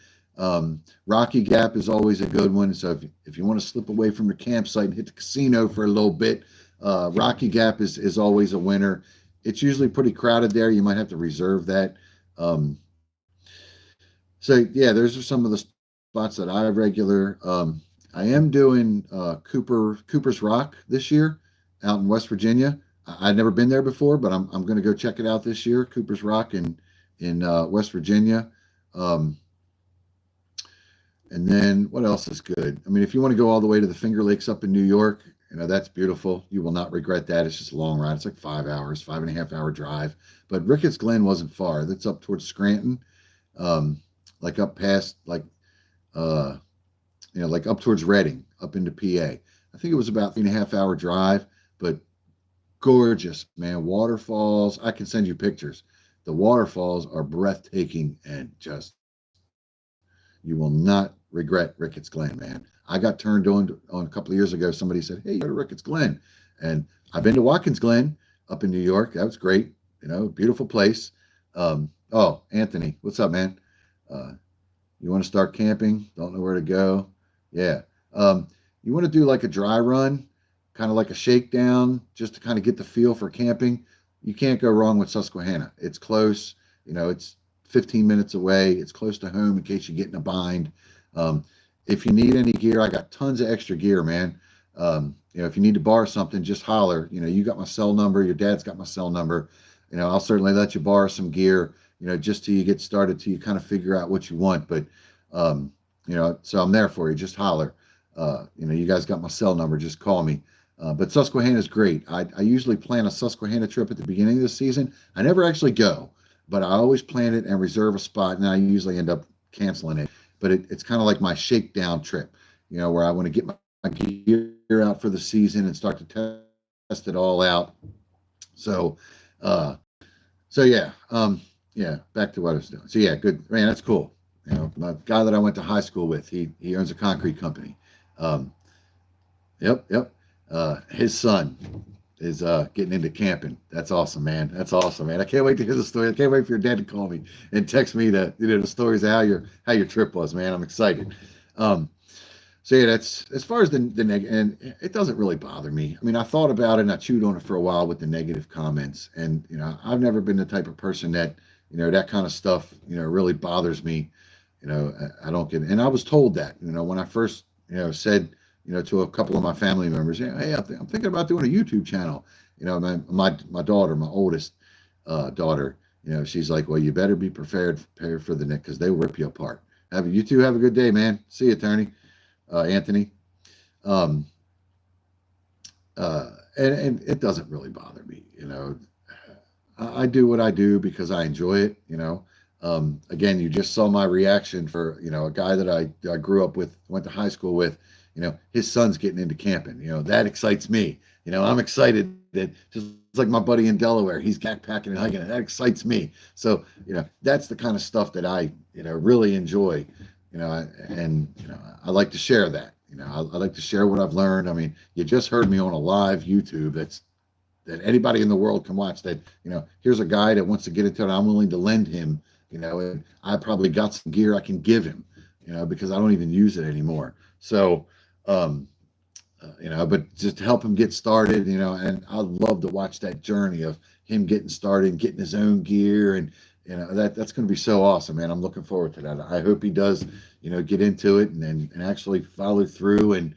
Rocky Gap is always a good one. So if you want to slip away from your campsite and hit the casino for a little bit, Rocky Gap is always a winner. It's usually pretty crowded there. You might have to reserve that. Um, so yeah, those are some of the spots that I regular. I am doing Cooper's Rock this year out in West Virginia. I've never been there before, but I'm going to go check it out this year. Cooper's Rock in West Virginia. Um, and then what else is good? I mean, if you want to go all the way to the Finger Lakes up in New York, that's beautiful. You will not regret that. It's just a long ride. It's like 5 hours, 5.5 hour drive. But Ricketts Glen wasn't far. That's up towards Scranton, like up past uh, like up towards Reading, up into PA. I think it was about 3.5 hour drive, but gorgeous, man. Waterfalls. I can send you pictures. The waterfalls are breathtaking and just, you will not regret Ricketts Glen, man. I got turned on a couple of years ago. Somebody said, "Hey, you go to Ricketts Glen," and I've been to Watkins Glen up in New York. That was great. Beautiful place. Oh, Anthony, what's up, man? Uh, you want to start camping? Don't know where to go? Yeah. You want to do like a dry run, kind of like a shakedown, just to kind of get the feel for camping. You can't go wrong with Susquehanna. It's close. It's 15 minutes away. It's close to home in case you get in a bind. Um, if you need any gear, I got tons of extra gear, man. If you need to borrow something, just holler. You got my cell number. Your dad's got my cell number. I'll certainly let you borrow some gear, just till you get started, till you kind of figure out what you want. But, so I'm there for you. Just holler. You guys got my cell number. Just call me. But Susquehanna is great. I usually plan a Susquehanna trip at the beginning of the season. I never actually go, but I always plan it and reserve a spot, and I usually end up canceling it. But it's kind of like my shakedown trip, where I want to get my gear out for the season and start to test it all out. So, uh, yeah, back to what I was doing. So yeah, good, man. That's cool. My guy that I went to high school with, he owns a concrete company. Um, yep. His son is getting into camping. That's awesome, man. That's awesome, man. I can't wait to hear the story. I can't wait for your dad to call me and text me the stories of how your trip was, man. I'm excited. So yeah, that's as far as the negative, and it doesn't really bother me. I mean, I thought about it and I chewed on it for a while with the negative comments, and I've never been the type of person that that kind of stuff really bothers me. I don't get it. And I was told that when I first said to a couple of my family members, hey, I'm thinking about doing a YouTube channel. My daughter, my oldest daughter, she's like, well, you better be prepared for the next, because they will rip you apart. You two have a good day, man. See you, Tony. Anthony. Um, and it doesn't really bother me. I do what I do because I enjoy it. Again, you just saw my reaction for a guy that I grew up with, went to high school with. His son's getting into camping. That excites me. I'm excited that, just like my buddy in Delaware, he's backpacking and hiking. That excites me. So that's the kind of stuff that I really enjoy. I like to share that. I like to share what I've learned. I mean, you just heard me on a live YouTube that anybody in the world can watch. That here's a guy that wants to get into it. I'm willing to lend him. And I probably got some gear I can give him. Because I don't even use it anymore. So, but just to help him get started. And I love to watch that journey of him getting started, getting his own gear, and that's going to be so awesome, man. I'm looking forward to that. I hope he does, get into it and actually follow through. And,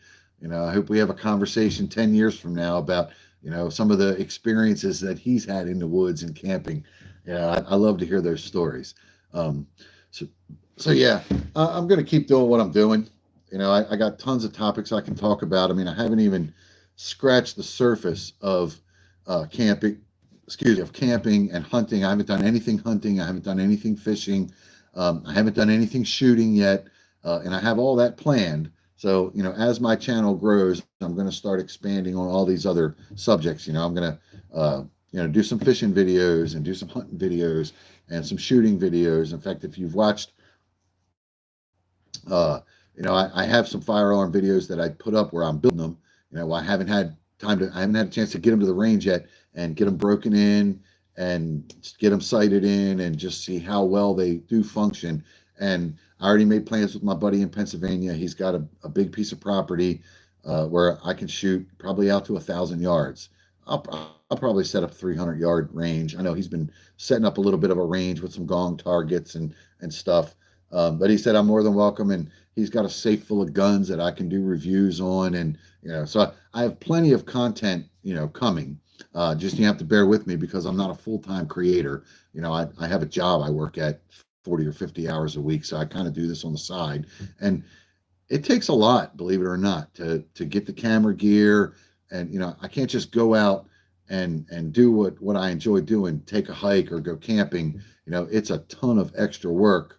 I hope we have a conversation 10 years from now about, some of the experiences that he's had in the woods and camping. Yeah, I love to hear those stories. Um, so, so yeah, I'm going to keep doing what I'm doing. I got tons of topics I can talk about. I mean, I haven't even scratched the surface of camping, excuse me, of camping and hunting. I haven't done anything hunting. I haven't done anything fishing. I haven't done anything shooting yet. And I have all that planned. So, as my channel grows, I'm going to start expanding on all these other subjects. I'm going to, do some fishing videos and do some hunting videos and some shooting videos. In fact, if you've watched, I have some firearm videos that I put up where I'm building them. I haven't had a chance to get them to the range yet and get them broken in and get them sighted in and just see how well they do function. And I already made plans with my buddy in Pennsylvania. He's got a big piece of property where I can shoot probably out to 1,000 yards. I'll probably set up 300-yard range. I know he's been setting up a little bit of a range with some gong targets and stuff. But he said I'm more than welcome, and he's got a safe full of guns that I can do reviews on, and so I have plenty of content, coming. Just you have to bear with me because I'm not a full-time creator. I have a job I work at 40 or 50 hours a week, so I kind of do this on the side, and it takes a lot, believe it or not, to get the camera gear, and I can't just go out and do what I enjoy doing, take a hike or go camping. It's a ton of extra work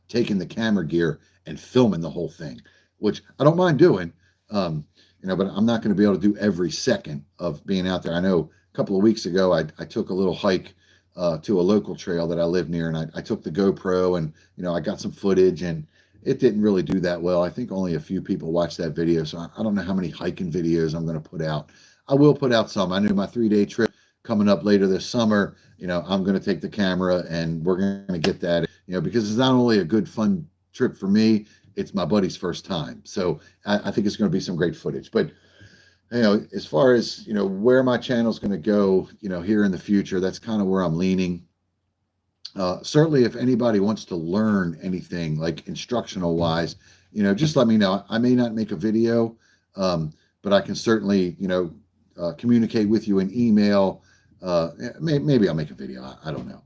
taking the camera gear and filming the whole thing, which I don't mind doing. But I'm not going to be able to do every second of being out there. I know a couple of weeks ago, I took a little hike to a local trail that I live near, and I took the GoPro, and I got some footage, and it didn't really do that well. I think only a few people watched that video, so I don't know how many hiking videos I'm going to put out. I will put out some. I know my 3-day trip coming up later this summer. I'm going to take the camera and we're going to get that. Because it's not only a good fun trip for me, it's my buddy's first time. So I think it's going to be some great footage. But as far as where my channel is going to go, here in the future, that's kind of where I'm leaning. Certainly, if anybody wants to learn anything like instructional wise, just let me know. I may not make a video, but I can certainly, communicate with you in email. Maybe I'll make a video. I don't know.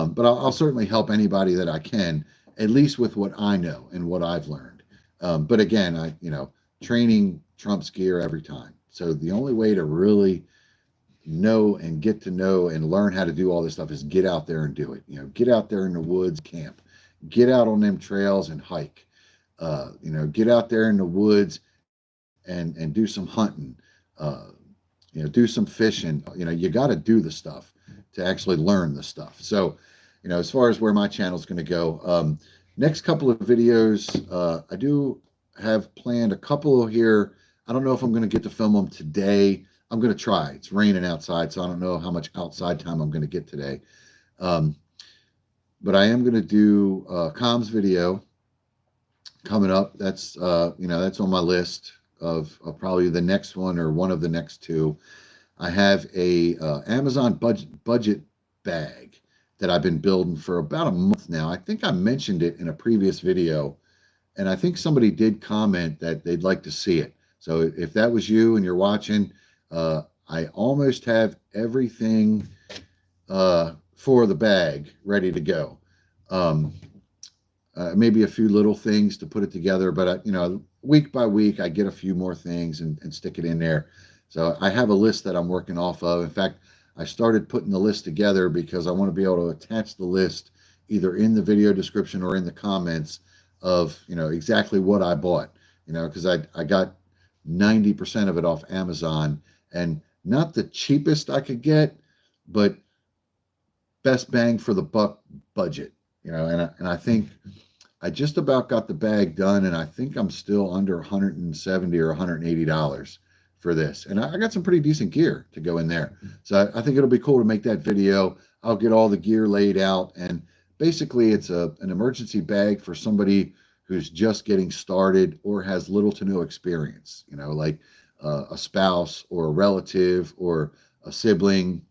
But I'll certainly help anybody that I can, at least with what I know and what I've learned. But again, training trumps gear every time. So the only way to really know and get to know and learn how to do all this stuff is get out there and do it. Get out there in the woods, camp, get out on them trails and hike. Get out there in the woods and do some hunting. Do some fishing. You got to do the stuff to actually learn the stuff. So, as far as where my channel is going to go, next couple of videos, I do have planned a couple here. I don't know if I'm going to get to film them today. I'm going to try. It's raining outside, so I don't know how much outside time I'm going to get today. But I am going to do a comms video coming up. That's that's on my list of probably the next one or one of the next two. I have a Amazon budget bag that I've been building for about a month now. I think I mentioned it in a previous video, and I think somebody did comment that they'd like to see it. So if that was you and you're watching, I almost have everything for the bag ready to go. Maybe a few little things to put it together, but week by week I get a few more things and stick it in there. So I have a list that I'm working off of. In fact, I started putting the list together because I want to be able to attach the list either in the video description or in the comments of exactly what I bought. Because I got 90% of it off Amazon, and not the cheapest I could get, but best bang for the buck budget. And I think I just about got the bag done, and I think I'm still under $170 or $180 for this. And I got some pretty decent gear to go in there. So I think it'll be cool to make that video. I'll get all the gear laid out, and basically it's an emergency bag for somebody who's just getting started or has little to no experience, like a spouse or a relative or a sibling,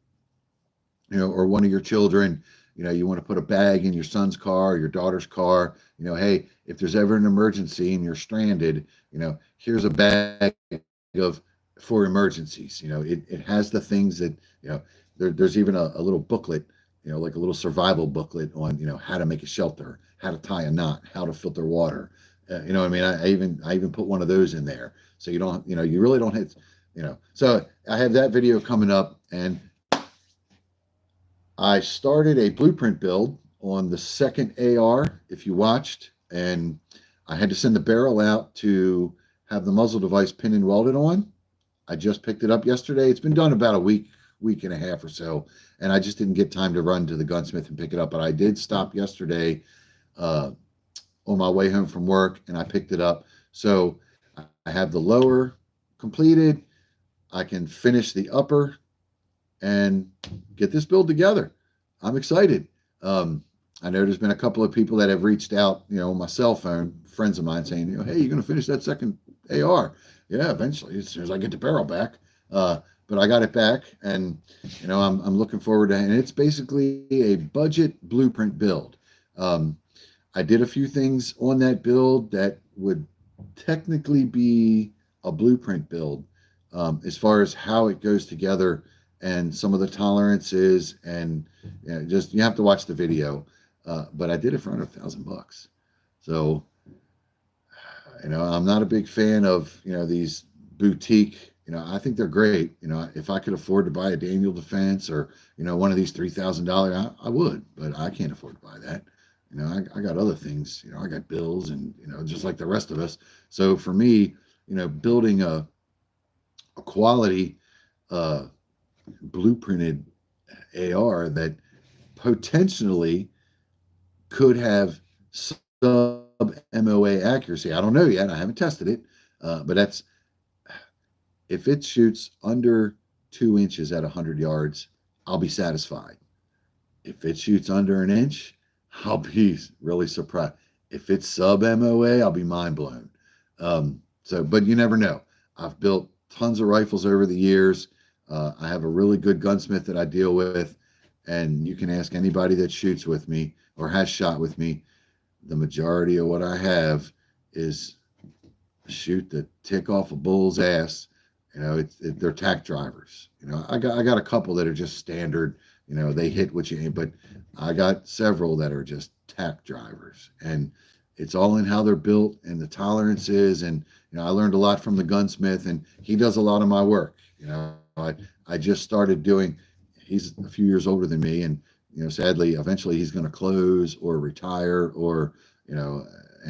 or one of your children. You want to put a bag in your son's car or your daughter's car. Hey, if there's ever an emergency and you're stranded, here's a bag for emergencies. It has the things that, there's even a little booklet, like a little survival booklet on, how to make a shelter, how to tie a knot, how to filter water. What I mean? I even put one of those in there. So you don't, you really don't hit, So I have that video coming up, and I started a blueprint build on the second AR, if you watched, and I had to send the barrel out to have the muzzle device pin and welded on. I just picked it up yesterday. It's been done about a week and a half or so, and I just didn't get time to run to the gunsmith and pick it up. But I did stop yesterday on my way home from work, and I picked it up. So I have the lower completed. I can finish the upper and get this build together. I'm excited. I know there's been a couple of people that have reached out, on my cell phone, friends of mine saying, hey, you're going to finish that second AR. Yeah, eventually, as soon as I get the barrel back. But I got it back, and I'm looking forward to it. And it's basically a budget blueprint build. I did a few things on that build that would technically be a blueprint build, as far as how it goes together and some of the tolerances, and you have to watch the video. But I did it for under $1,000. So, I'm not a big fan of, these boutique, I think they're great. If I could afford to buy a Daniel Defense or, one of these $3,000, I would, but I can't afford to buy that. I got other things, I got bills and, just like the rest of us. So for me, building a quality, blueprinted AR that potentially could have sub MOA accuracy. I don't know yet. I haven't tested it, but if it shoots under 2 inches at 100 yards, I'll be satisfied. If it shoots under an inch, I'll be really surprised. If it's sub MOA, I'll be mind blown. But you never know. I've built tons of rifles over the years. I have a really good gunsmith that I deal with, and you can ask anybody that shoots with me or has shot with me. The majority of what I have is shoot the tick off a bull's ass. They're tack drivers. I got a couple that are just standard. They hit what you aim, but I got several that are just tack drivers, and it's all in how they're built and the tolerances. And I learned a lot from the gunsmith, and he does a lot of my work. I just started doing. He's a few years older than me, and sadly, eventually he's going to close or retire, or and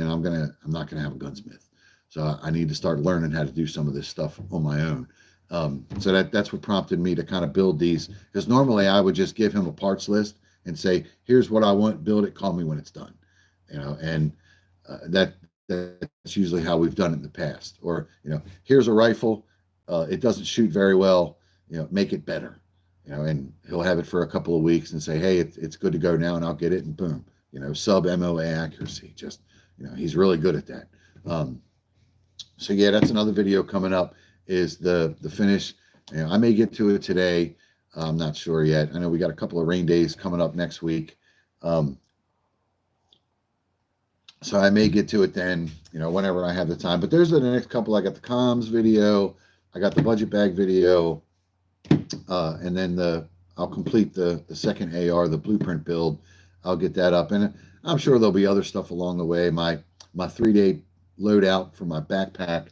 I'm not gonna have a gunsmith. So I need to start learning how to do some of this stuff on my own. So that's what prompted me to kind of build these, because normally I would just give him a parts list and say, here's what I want, build it, call me when it's done. And that's usually how we've done it in the past. Or, here's a rifle, it doesn't shoot very well, make it better. And he'll have it for a couple of weeks and say, hey, it's good to go now, and I'll get it, and boom, sub MOA accuracy. Just, he's really good at that. So yeah, that's another video coming up, is the finish. I may get to it today. I'm not sure yet. I know we got a couple of rain days coming up next week. So I may get to it then, whenever I have the time. But there's the next couple. I got the comms video. I got the budget bag video. And then I'll complete the second AR, the blueprint build. I'll get that up. And I'm sure there'll be other stuff along the way. My 3-day loadout for my backpack,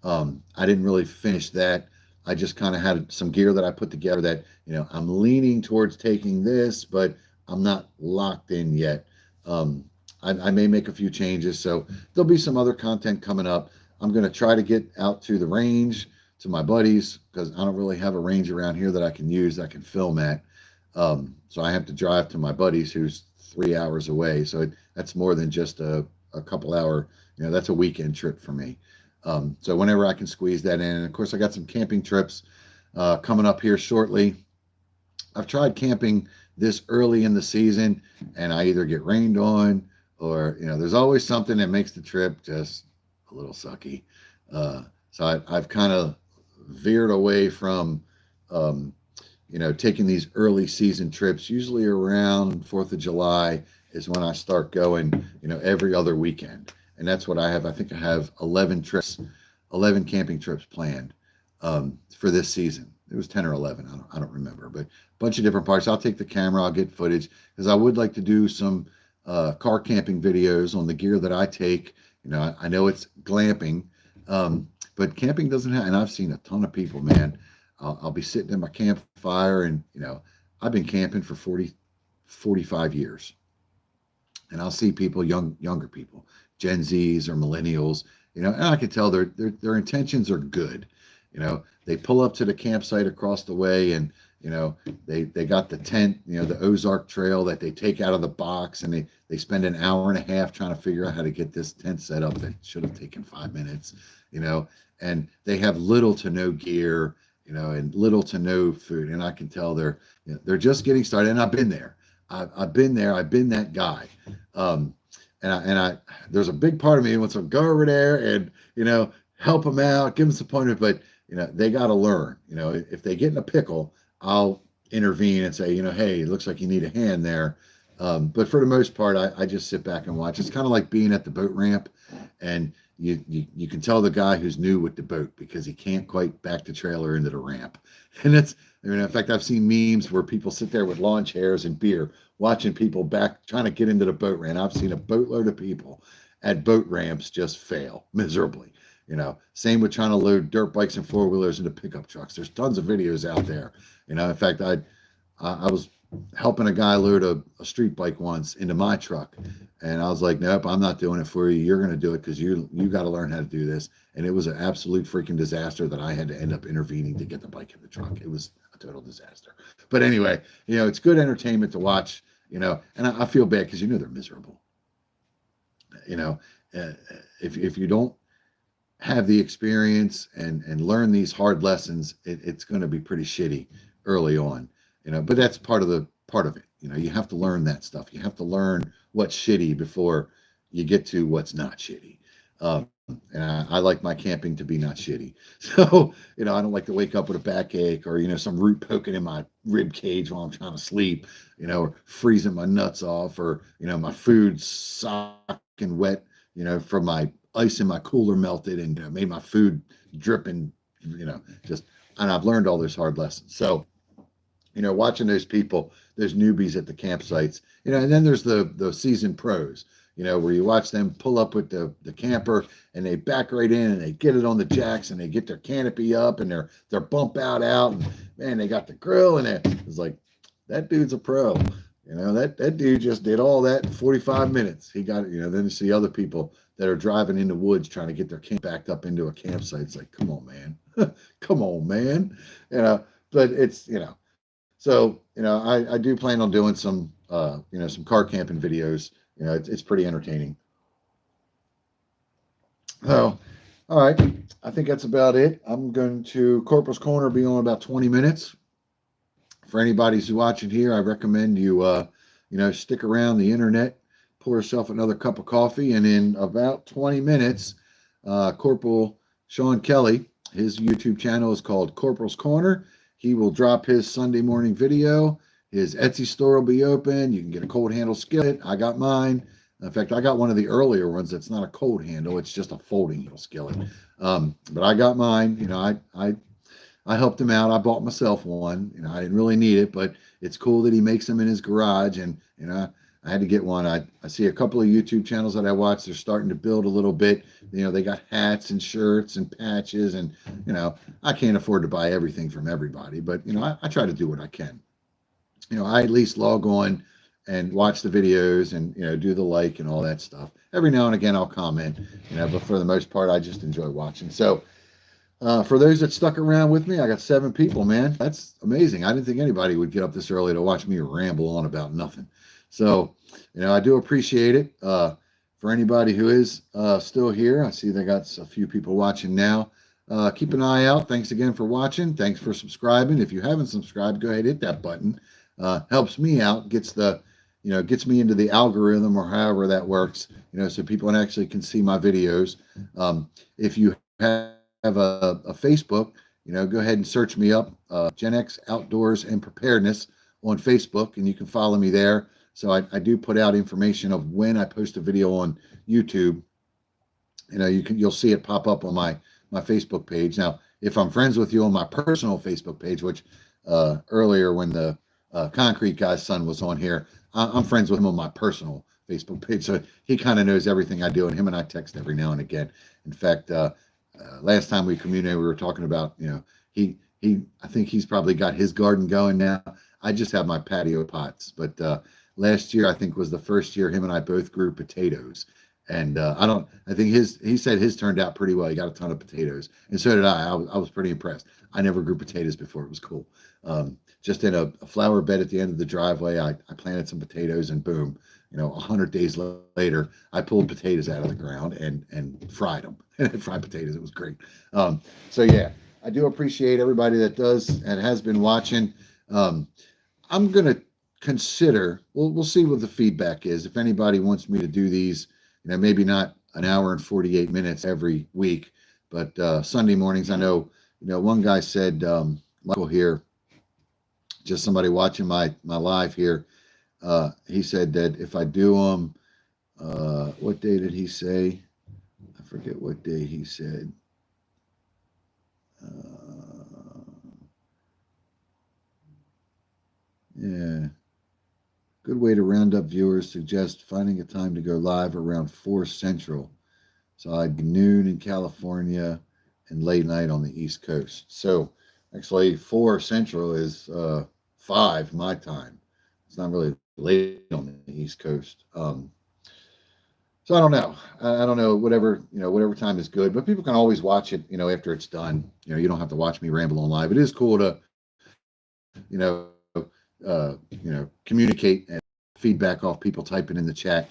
I didn't really finish that. I just kind of had some gear that I put together that, I'm leaning towards taking this, but I'm not locked in yet. I may make a few changes, so there'll be some other content coming up. I'm going to try to get out to the range, to my buddies, because I don't really have a range around here that I can use, that I can film at. So I have to drive to my buddies, who's 3 hours away. So that's more than just a couple hour, that's a weekend trip for me. So whenever I can squeeze that in. And of course, I got some camping trips coming up here shortly. I've tried camping this early in the season, and I either get rained on, or there's always something that makes the trip just a little sucky. So I've kind of veered away from taking these early season trips. Usually around 4th of July is when I start going, every other weekend. And that's what I have. I think I have 11 camping trips planned for this season. it was 10 or 11. I don't remember, but a bunch of different parks. I'll take the camera, I'll get footage because I would like to do some car camping videos on the gear that I take. You know, I know it's glamping, but camping doesn't have, and I've seen a ton of people, man. I'll be sitting at my campfire and, you know, I've been camping for 45 years. And I'll see people, younger people, Gen Zs or millennials, you know, and I can tell their intentions are good. You know, they pull up to the campsite across the way, and you know they got the tent, you know, the Ozark Trail that they take out of the box, and they spend an hour and a half trying to figure out how to get this tent set up that should have taken 5 minutes. You know, and they have little to no gear, you know, and little to no food, and I can tell they're just getting started. And I've been there. I've been there. I've been that guy. Um, and I, there's a big part of me who wants to go over there and, you know, help them out, give them some pointers, but, you know, they got to learn. You know, if they get in a pickle, I'll intervene and say, you know, hey, it looks like you need a hand there. But for the most part, I just sit back and watch. It's kind of like being at the boat ramp, and you can tell the guy who's new with the boat because he can't quite back the trailer into the ramp. And it's, I mean, in fact, I've seen memes where people sit there with lawn chairs and beer watching people back trying to get into the boat ramp. I've seen a boatload of people at boat ramps just fail miserably. You know, same with trying to load dirt bikes and four wheelers into pickup trucks. There's tons of videos out there. You know, in fact, I was helping a guy load a street bike once into my truck, and I was like, nope, I'm not doing it for you. You're going to do it because you got to learn how to do this. And it was an absolute freaking disaster that I had to end up intervening to get the bike in the truck. It was a total disaster. But anyway, you know, it's good entertainment to watch, you know, and I feel bad because, you know, they're miserable. You know, if you don't have the experience and learn these hard lessons, it's going to be pretty shitty early on, you know, but that's part of it. You know, you have to learn that stuff. You have to learn what's shitty before you get to what's not shitty. And I like my camping to be not shitty. So, you know, I don't like to wake up with a backache or, you know, some root poking in my rib cage while I'm trying to sleep, you know, or freezing my nuts off, or, you know, my food soaking wet, you know, from my ice in my cooler melted and, you know, made my food dripping, you know, just, and I've learned all those hard lessons. So, you know, watching those people, those newbies at the campsites, you know, and then there's the seasoned pros, you know, where you watch them pull up with the camper and they back right in and they get it on the jacks and they get their canopy up and their bump out, and man, they got the grill, and it's like, that dude's a pro. You know, that dude just did all that in 45 minutes. He got it, you know. Then you see other people that are driving in the woods trying to get their camp backed up into a campsite. It's like, come on, man. Come on, man. You know, but it's, you know, so, you know, I do plan on doing some, you know, some car camping videos. You know, it's pretty entertaining. So, all right. I think that's about it. I'm going to Corporal's Corner be on about 20 minutes. For anybody who's watching here, I recommend you, you know, stick around the internet, pour yourself another cup of coffee, and in about 20 minutes, Corporal Sean Kelly, his YouTube channel is called Corporal's Corner. He will drop his Sunday morning video. His Etsy store will be open. You can get a cold handle skillet. I got mine. In fact, I got one of the earlier ones that's not a cold handle. It's just a folding handle skillet. But I got mine. You know, I helped him out. I bought myself one. You know, I didn't really need it, but it's cool that he makes them in his garage. And, you know, I had to get one. I see a couple of YouTube channels that I watch. They're starting to build a little bit. You know, they got hats and shirts and patches. And, you know, I can't afford to buy everything from everybody. But, you know, I try to do what I can. You know, I at least log on and watch the videos and, you know, do the like and all that stuff. Every now and again, I'll comment, you know, but for the most part, I just enjoy watching. So, for those that stuck around with me, I got 7 people, man. That's amazing. I didn't think anybody would get up this early to watch me ramble on about nothing. So, you know, I do appreciate it. For anybody who is still here, I see they got a few people watching now. Keep an eye out. Thanks again for watching. Thanks for subscribing. If you haven't subscribed, go ahead, hit that button. Helps me out, gets me into the algorithm, or however that works, you know, so people actually can see my videos. If you have a Facebook, you know, go ahead and search me up, X Outdoors and Preparedness on Facebook, and you can follow me there. So I do put out information of when I post a video on YouTube. You know, you'll see it pop up on my Facebook page. Now, if I'm friends with you on my personal Facebook page, which earlier when the concrete guy's son was on here, I'm friends with him on my personal Facebook page, so he kind of knows everything I do, and him and I text every now and again. In fact, last time we communicated, we were talking about, I think he's probably got his garden going now. I just have my patio pots, but last year I think was the first year him and I both grew potatoes, and I think he said his turned out pretty well. He got a ton of potatoes, and so did I. I was pretty impressed. I never grew potatoes before. It was cool. Just in a flower bed at the end of the driveway, I planted some potatoes, and boom, 100 days later, I pulled potatoes out of the ground and fried them. And fried potatoes, it was great. So yeah, I do appreciate everybody that does and has been watching. I'm gonna consider. We'll see what the feedback is. If anybody wants me to do these, maybe not an hour and 48 minutes every week, but Sunday mornings. I know, one guy said, Michael here, just somebody watching my live here. He said that if I do them, what day did he say? I forget what day he said. Yeah. Good way to round up viewers. Suggest finding a time to go live around 4 Central. So I'd be noon in California and late night on the East Coast. So actually 4 Central is 5 my time. It's not really late on the East Coast. So I don't know. I don't know. Whatever time is good. But people can always watch it. After it's done. You don't have to watch me ramble on live. It is cool to, communicate and feedback off people typing in the chat.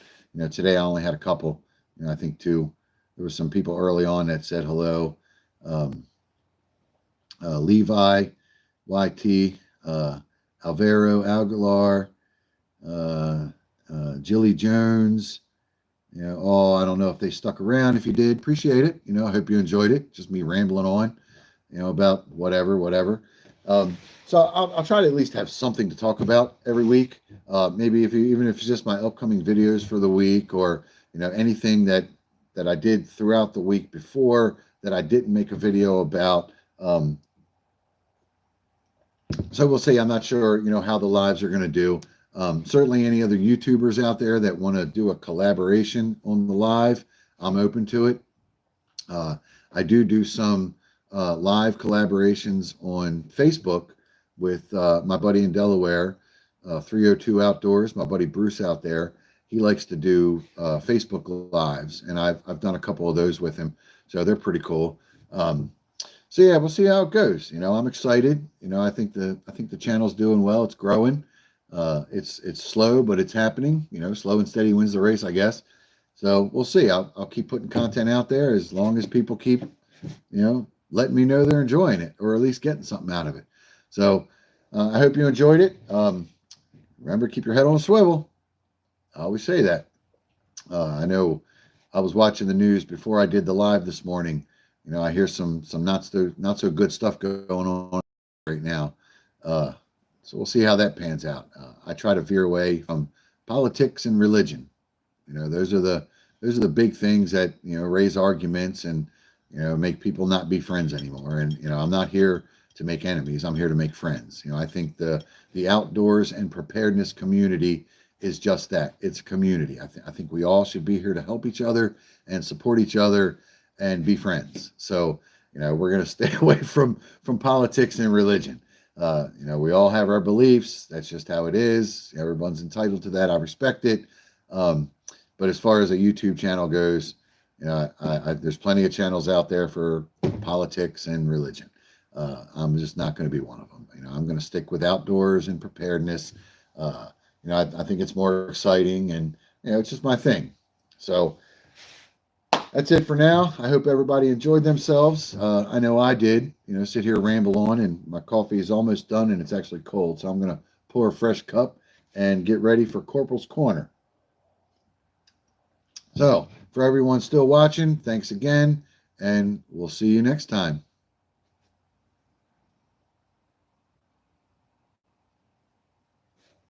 Today I only had a couple. I think 2. There were some people early on that said hello. Levi, YT, Alvaro Aguilar, Jilly Jones. I don't know if they stuck around. If you did, appreciate it. I hope you enjoyed it. Just me rambling on, about whatever. So I'll try to at least have something to talk about every week. Maybe even if it's just my upcoming videos for the week, or anything that I did throughout the week before that I didn't make a video about. So we'll see. I'm not sure, how the lives are going to do. Certainly any other YouTubers out there that want to do a collaboration on the live, I'm open to it. I do some live collaborations on Facebook with my buddy in Delaware, 302 Outdoors, my buddy Bruce out there. He likes to do Facebook lives, and I've done a couple of those with him, so they're pretty cool. So yeah, we'll see how it goes. I'm excited. I think the channel's doing well. It's growing. It's slow, but it's happening. Slow and steady wins the race, I guess. So we'll see. I'll keep putting content out there as long as people keep, letting me know they're enjoying it, or at least getting something out of it. So I hope you enjoyed it. Remember, keep your head on a swivel. I always say that. I know I was watching the news before I did the live this morning. I hear some not so good stuff going on right now. So we'll see how that pans out. I try to veer away from politics and religion. Those are the big things that raise arguments and make people not be friends anymore. And I'm not here to make enemies. I'm here to make friends. I think the outdoors and preparedness community is just that. It's a community. I think we all should be here to help each other and support each other and be friends. So we're going to stay away from politics and religion. We all have our beliefs. That's just how it is. Everyone's entitled to that. I respect it. But as far as a YouTube channel goes, there's plenty of channels out there for politics and religion. I'm just not going to be one of them. I'm going to stick with outdoors and preparedness. I think it's more exciting, and it's just my thing. So that's it for now. I hope everybody enjoyed themselves. I know I did. Sit here ramble on, and my coffee is almost done, and it's actually cold. So I'm going to pour a fresh cup and get ready for Corporal's Corner. So for everyone still watching, thanks again, and we'll see you next time.